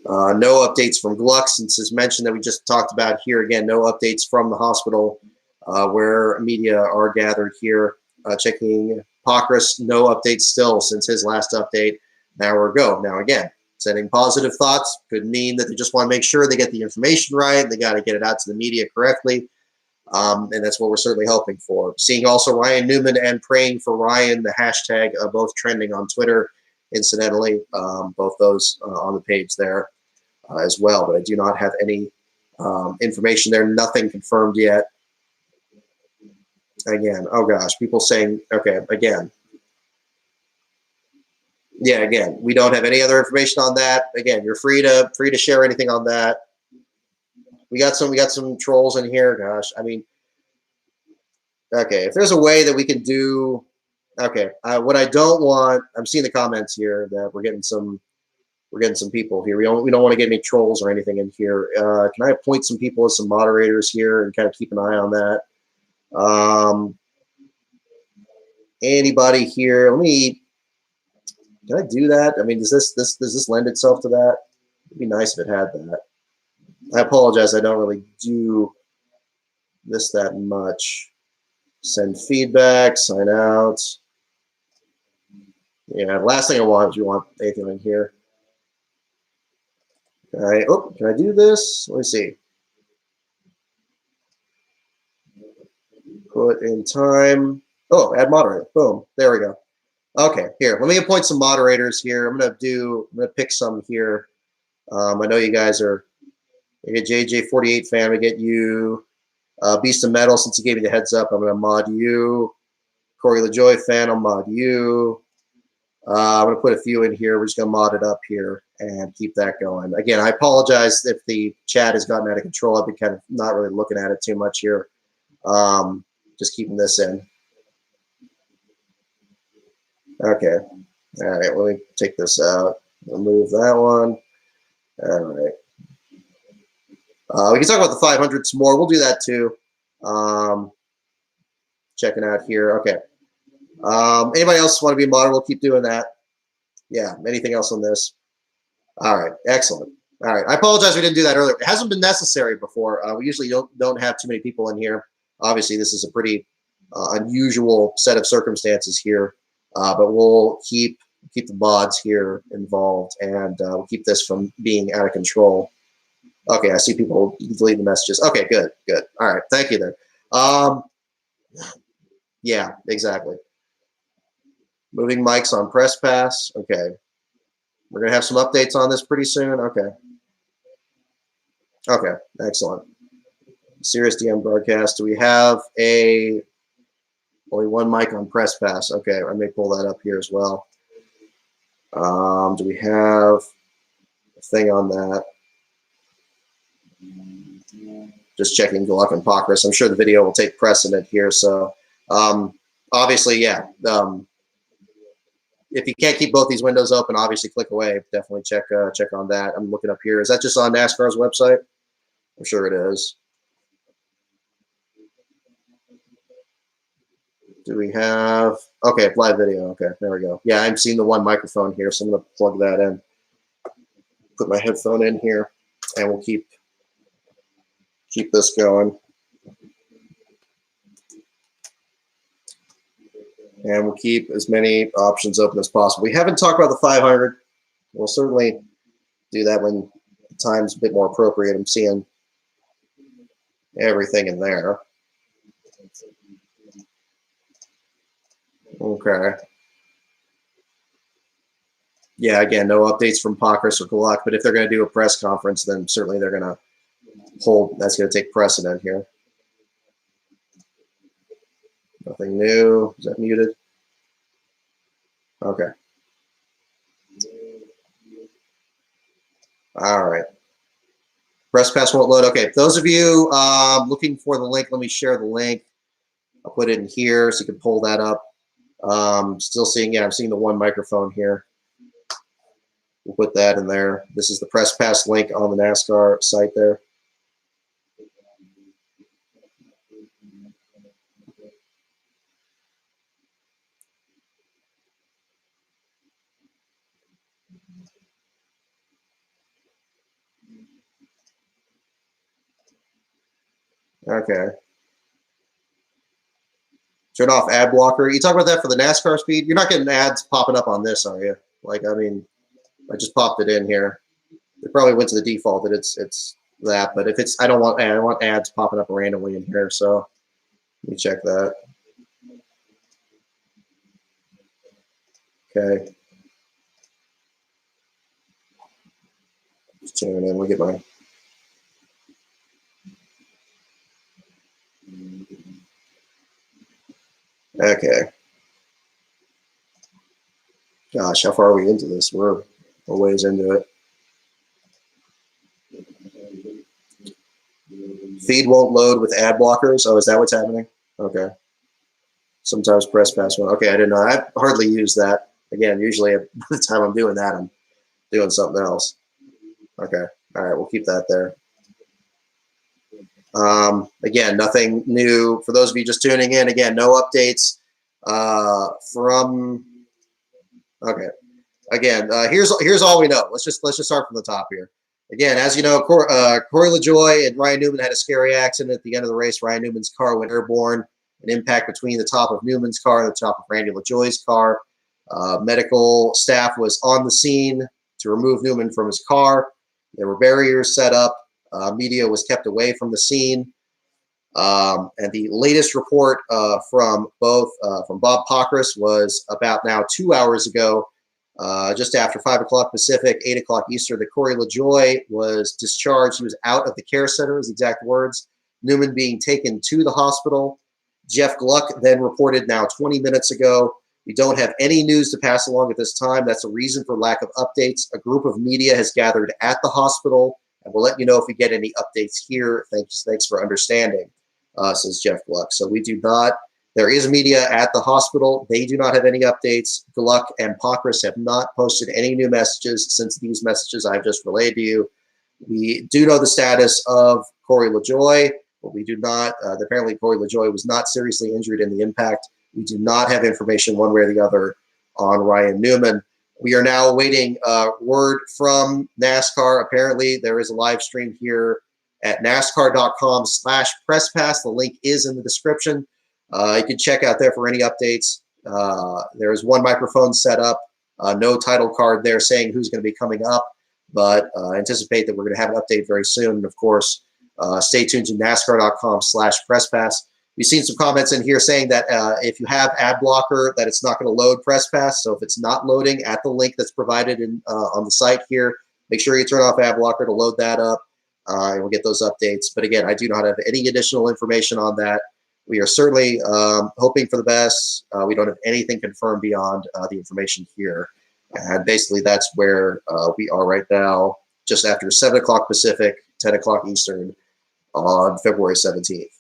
No updates from Gluck since his mention that we just talked about here. Again, no updates from the hospital where media are gathered here. Checking Pockrass, no updates still since his last update an hour ago. Now, again, sending positive thoughts could mean that they just want to make sure they get the information right. They got to get it out to the media correctly. And that's what we're certainly hoping for. Seeing also Ryan Newman and praying for Ryan, the hashtag both trending on Twitter, incidentally, both those on the page there as well. But I do not have any information there. Nothing confirmed yet. Again, oh gosh, people saying, okay, again. Yeah, again, we don't have any other information on that. Again, you're free to share anything on that. We got some trolls in here. Gosh, I mean, okay, if there's a way that we can do, okay, what I don't want, I'm seeing the comments here that we're getting some people here. We don't want to get any trolls or anything in here. Can I appoint some people as some moderators here and kind of keep an eye on that? Anybody here? Can I do that? I mean, does this lend itself to that? It'd be nice if it had that. I apologize. I don't really do this that much. Send feedback, sign out. Yeah, the last thing I want is you want anything in here. All right. Oh, can I do this? Let me see. Put in time. Oh, add moderator. Boom. There we go. Okay, here. Let me appoint some moderators here. I'm gonna pick some here. I know you guys are. I get JJ48 fan. I get you. Beast of Metal, since he gave me the heads up, I'm gonna mod you. Corey LaJoy fan, I'll mod you. I'm gonna put a few in here. We're just gonna mod it up here and keep that going. Again, I apologize if the chat has gotten out of control. I've been kind of not really looking at it too much here. Just keeping this in. Okay. All right, let me take this out. Remove that one. All right. We can talk about the 500 some more. We'll do that too. Checking out here. Okay. Anybody else want to be moderator? We'll keep doing that. Yeah. Anything else on this? All right. Excellent. All right. I apologize we didn't do that earlier. It hasn't been necessary before. We usually don't have too many people in here. Obviously, this is a pretty unusual set of circumstances here. But we'll keep the mods here involved, and we'll keep this from being out of control. Okay, I see people deleting the messages. Okay, good. All right, thank you there. Yeah, exactly. Moving mics on press pass. Okay, we're gonna have some updates on this pretty soon. Okay, excellent. Serious DM broadcast. Do we have only one mic on press pass? Okay, I may pull that up here as well. Do we have a thing on that? Just checking Gluck and Pocris. I'm sure the video will take precedent here. So obviously, yeah. If you can't keep both these windows open, obviously click away. Definitely check on that. I'm looking up here. Is that just on NASCAR's website? I'm sure it is. Do we have, okay, live video. Okay, there we go. Yeah, I'm seeing the one microphone here, so I'm going to plug that in. Put my headphone in here, and we'll keep this going. And we'll keep as many options open as possible. We haven't talked about the 500. We'll certainly do that when the time's a bit more appropriate. I'm seeing everything in there. Okay. Yeah, again, no updates from Pocris or Gluck, but if they're going to do a press conference, then certainly they're going to hold. That's going to take precedent here. Nothing new. Is that muted? Okay. All right. Press pass won't load. Okay, those of you looking for the link, let me share the link. I'll put it in here so you can pull that up. Still seeing, yeah, I'm seeing the one microphone here. We'll put that in there. This is the press pass link on the NASCAR site there. Okay. Turn off ad blocker. You talk about that for the NASCAR speed? You're not getting ads popping up on this, are you? Like, I mean, I just popped it in here. It probably went to the default that it's that, but if it's, I don't want ads popping up randomly in here, so let me check that. Okay. Just tuning in. We'll get my. Okay. Gosh, how far are we into this? We're a ways into it. Feed won't load with ad blockers. Oh, is that what's happening? Okay. Sometimes press pass won't. Okay, I didn't know. I hardly use that. Again, usually by the time I'm doing that, I'm doing something else. Okay. All right, we'll keep that there. Again, nothing new. For those of you just tuning in, again, no updates from. Okay. Again, here's all we know. Let's just start from the top here. Again, as you know, Corey LaJoy and Ryan Newman had a scary accident at the end of the race. Ryan Newman's car went airborne. An impact between the top of Newman's car and the top of Randy LaJoy's car. Medical staff was on the scene to remove Newman from his car. There were barriers set up. Media was kept away from the scene. And the latest report from Bob Pockris was about now 2 hours ago, just after 5 o'clock Pacific, 8 o'clock Eastern, that Corey LaJoie was discharged. He was out of the care center, his exact words. Newman being taken to the hospital. Jeff Gluck then reported now 20 minutes ago. We don't have any news to pass along at this time. That's a reason for lack of updates. A group of media has gathered at the hospital, and we'll let you know if we get any updates here. Thanks for understanding, says Jeff Gluck. So we do not. There is media at the hospital. They do not have any updates. Gluck and Pockris have not posted any new messages since these messages I've just relayed to you. We do know the status of Corey LaJoie, but we do not. Apparently, Corey LaJoie was not seriously injured in the impact. We do not have information one way or the other on Ryan Newman. We are now awaiting word from NASCAR. Apparently, there is a live stream here at NASCAR.com/presspass. The link is in the description. You can check out there for any updates. There is one microphone set up, no title card there saying who's going to be coming up, but anticipate that we're going to have an update very soon. And of course, stay tuned to NASCAR.com/presspass. We've seen some comments in here saying that if you have ad blocker, that it's not going to load PressPass. So if it's not loading at the link that's provided on the site here, make sure you turn off ad blocker to load that up, and we'll get those updates. But again, I do not have any additional information on that. We are certainly hoping for the best. We don't have anything confirmed beyond the information here. And basically, that's where we are right now, just after 7 o'clock Pacific, 10 o'clock Eastern on February 17th.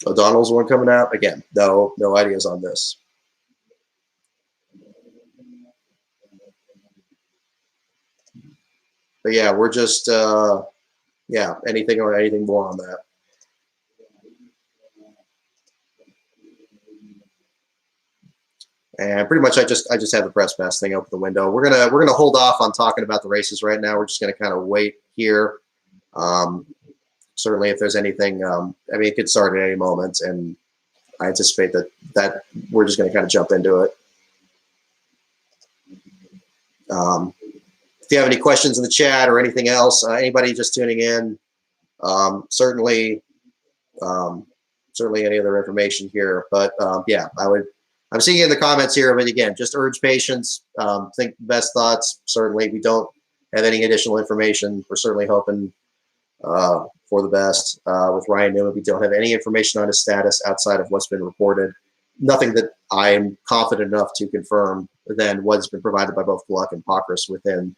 O'Donnell's the one coming out. Again, no ideas on this. But yeah, we're just anything more on that. And pretty much I just have the press pass thing open the window. We're gonna hold off on talking about the races right now. We're just gonna kind of wait here. Certainly if there's anything, I mean, it could start at any moment, and I anticipate that we're just gonna kind of jump into it. If you have any questions in the chat or anything else, anybody just tuning in, certainly any other information here. But yeah, I'm seeing it in the comments here, but again, just urge patience. Think best thoughts. Certainly, we don't have any additional information. We're certainly hoping for the best with Ryan Newman. We don't have any information on his status outside of what's been reported. Nothing that I'm confident enough to confirm than what's been provided by both Gluck and Pockris within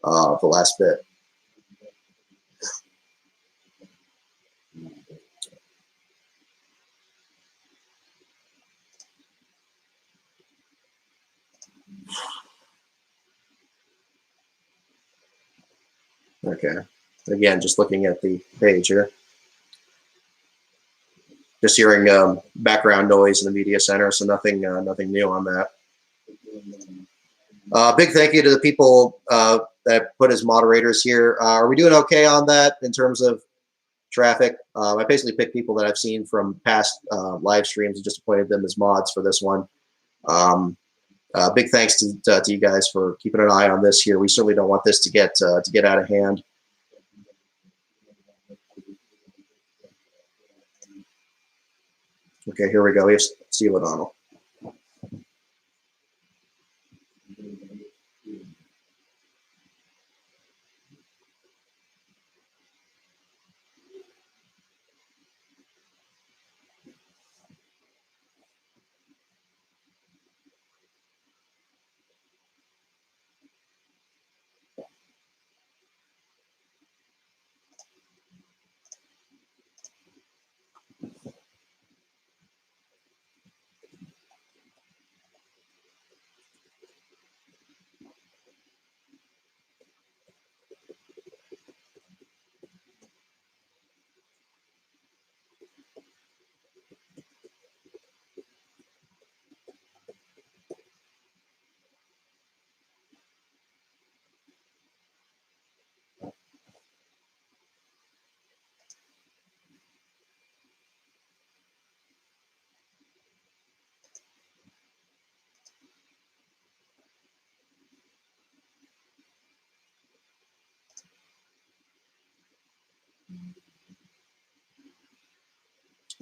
the last bit. Okay. Again, just looking at the page here. Just hearing background noise in the media center, so nothing new on that. Big thank you to the people that put as moderators here. Are we doing okay on that in terms of traffic? I basically picked people that I've seen from past live streams and just appointed them as mods for this one. Big thanks to you guys for keeping an eye on this here. We certainly don't want this to get out of hand. Okay, here we go. We have Steve O'Donnell.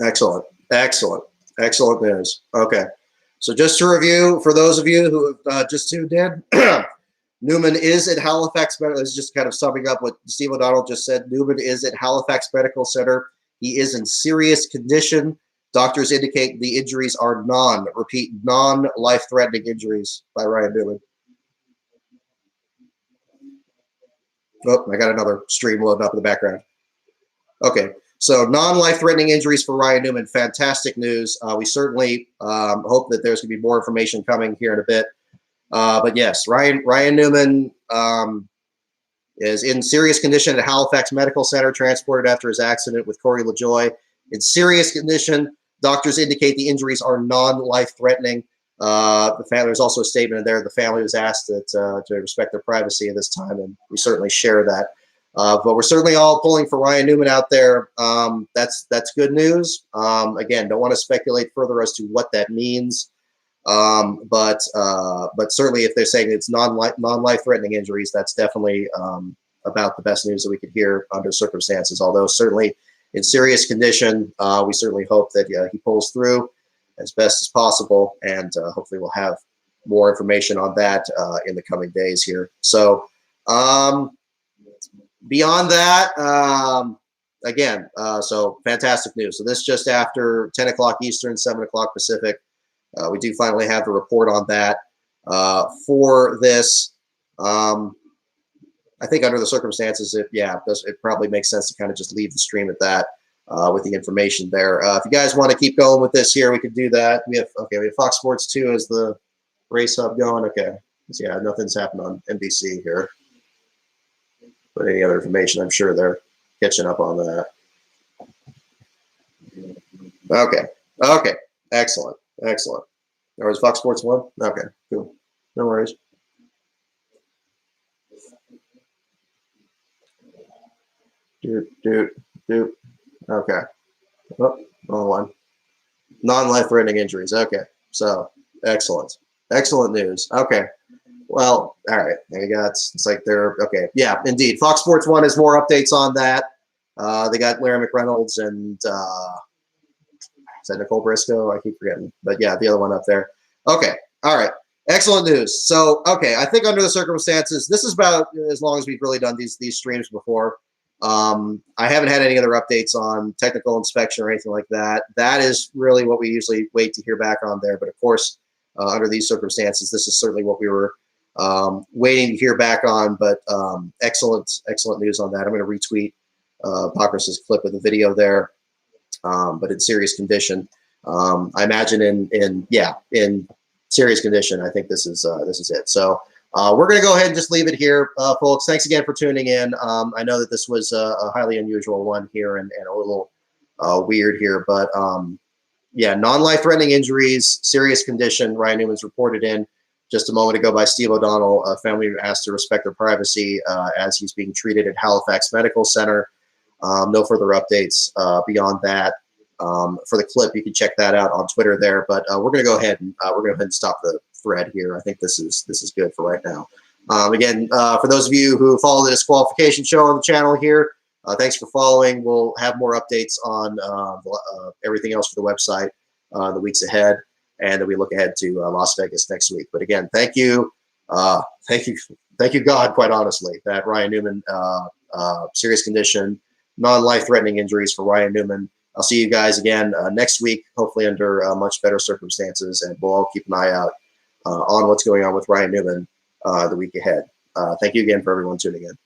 Excellent. Excellent. Excellent news. Okay. So just to review, for those of you who have just tuned in, Newman is at Halifax Medical. This is just kind of summing up what Steve O'Donnell just said. Newman is at Halifax Medical Center. He is in serious condition. Doctors indicate the injuries are non-life-threatening injuries by Ryan Newman. Oh, I got another stream loading up in the background. Okay, so non-life-threatening injuries for Ryan Newman. Fantastic news. We certainly hope that there's going to be more information coming here in a bit. But yes, Ryan Newman is in serious condition at Halifax Medical Center, transported after his accident with Corey LaJoie. In serious condition, doctors indicate the injuries are non-life-threatening. There's also a statement in there. The family was asked to respect their privacy at this time, and we certainly share that. But we're certainly all pulling for Ryan Newman out there. That's good news. Again, don't want to speculate further as to what that means. But certainly if they're saying it's non-life-threatening injuries, that's definitely about the best news that we could hear under circumstances. Although certainly in serious condition, we certainly hope that he pulls through as best as possible, and hopefully we'll have more information on that in the coming days here. So beyond that, again, so fantastic news. So this just after 10 o'clock Eastern, 7 o'clock Pacific. We do finally have the report on that for this. I think under the circumstances, it probably makes sense to kind of just leave the stream at that with the information there. If you guys want to keep going with this here, we could do that. We have Fox Sports 2 as the race hub going. Okay, so, yeah, nothing's happened on NBC here. But any other information, I'm sure they're catching up on that. Okay, excellent. Or is Fox Sports 1? Okay, cool. No worries. Doot. Okay. Oh, wrong one. Non-life-threatening injuries. Okay. So, excellent news. Okay. Well, all right. There you go. It's like they're okay. Yeah, indeed. Fox Sports 1 has more updates on that. They got Larry McReynolds and is that Nicole Briscoe? I keep forgetting. But yeah, the other one up there. Okay. All right. Excellent news. So, okay, I think under the circumstances, this is about as long as we've really done these streams before. I haven't had any other updates on technical inspection or anything like that. That is really what we usually wait to hear back on there. But of course, under these circumstances, this is certainly what we were waiting to hear back on. But excellent news on that. I'm going to retweet Pockrass's clip of the video there. But in serious condition, I imagine in serious condition, I think this is it. So we're going to go ahead and just leave it here, folks. Thanks again for tuning in. I know that this was a highly unusual one here and a little weird here, but yeah, non-life-threatening injuries, serious condition. Ryan Newman's reported in just a moment ago by Steve O'Donnell. Family asked to respect their privacy as he's being treated at Halifax Medical Center. No further updates beyond that. For the clip, you can check that out on Twitter there. But we're going to go ahead and stop the thread here. I think this is good for right now. Again, for those of you who follow the Disqualification show on the channel here, thanks for following. We'll have more updates on everything else for the website the weeks ahead, and then we look ahead to Las Vegas next week. But again, thank you, God, quite honestly, that Ryan Newman, serious condition, non-life-threatening injuries for Ryan Newman. I'll see you guys again next week, hopefully under much better circumstances, and we'll all keep an eye out on what's going on with Ryan Newman the week ahead. Thank you again for everyone tuning in.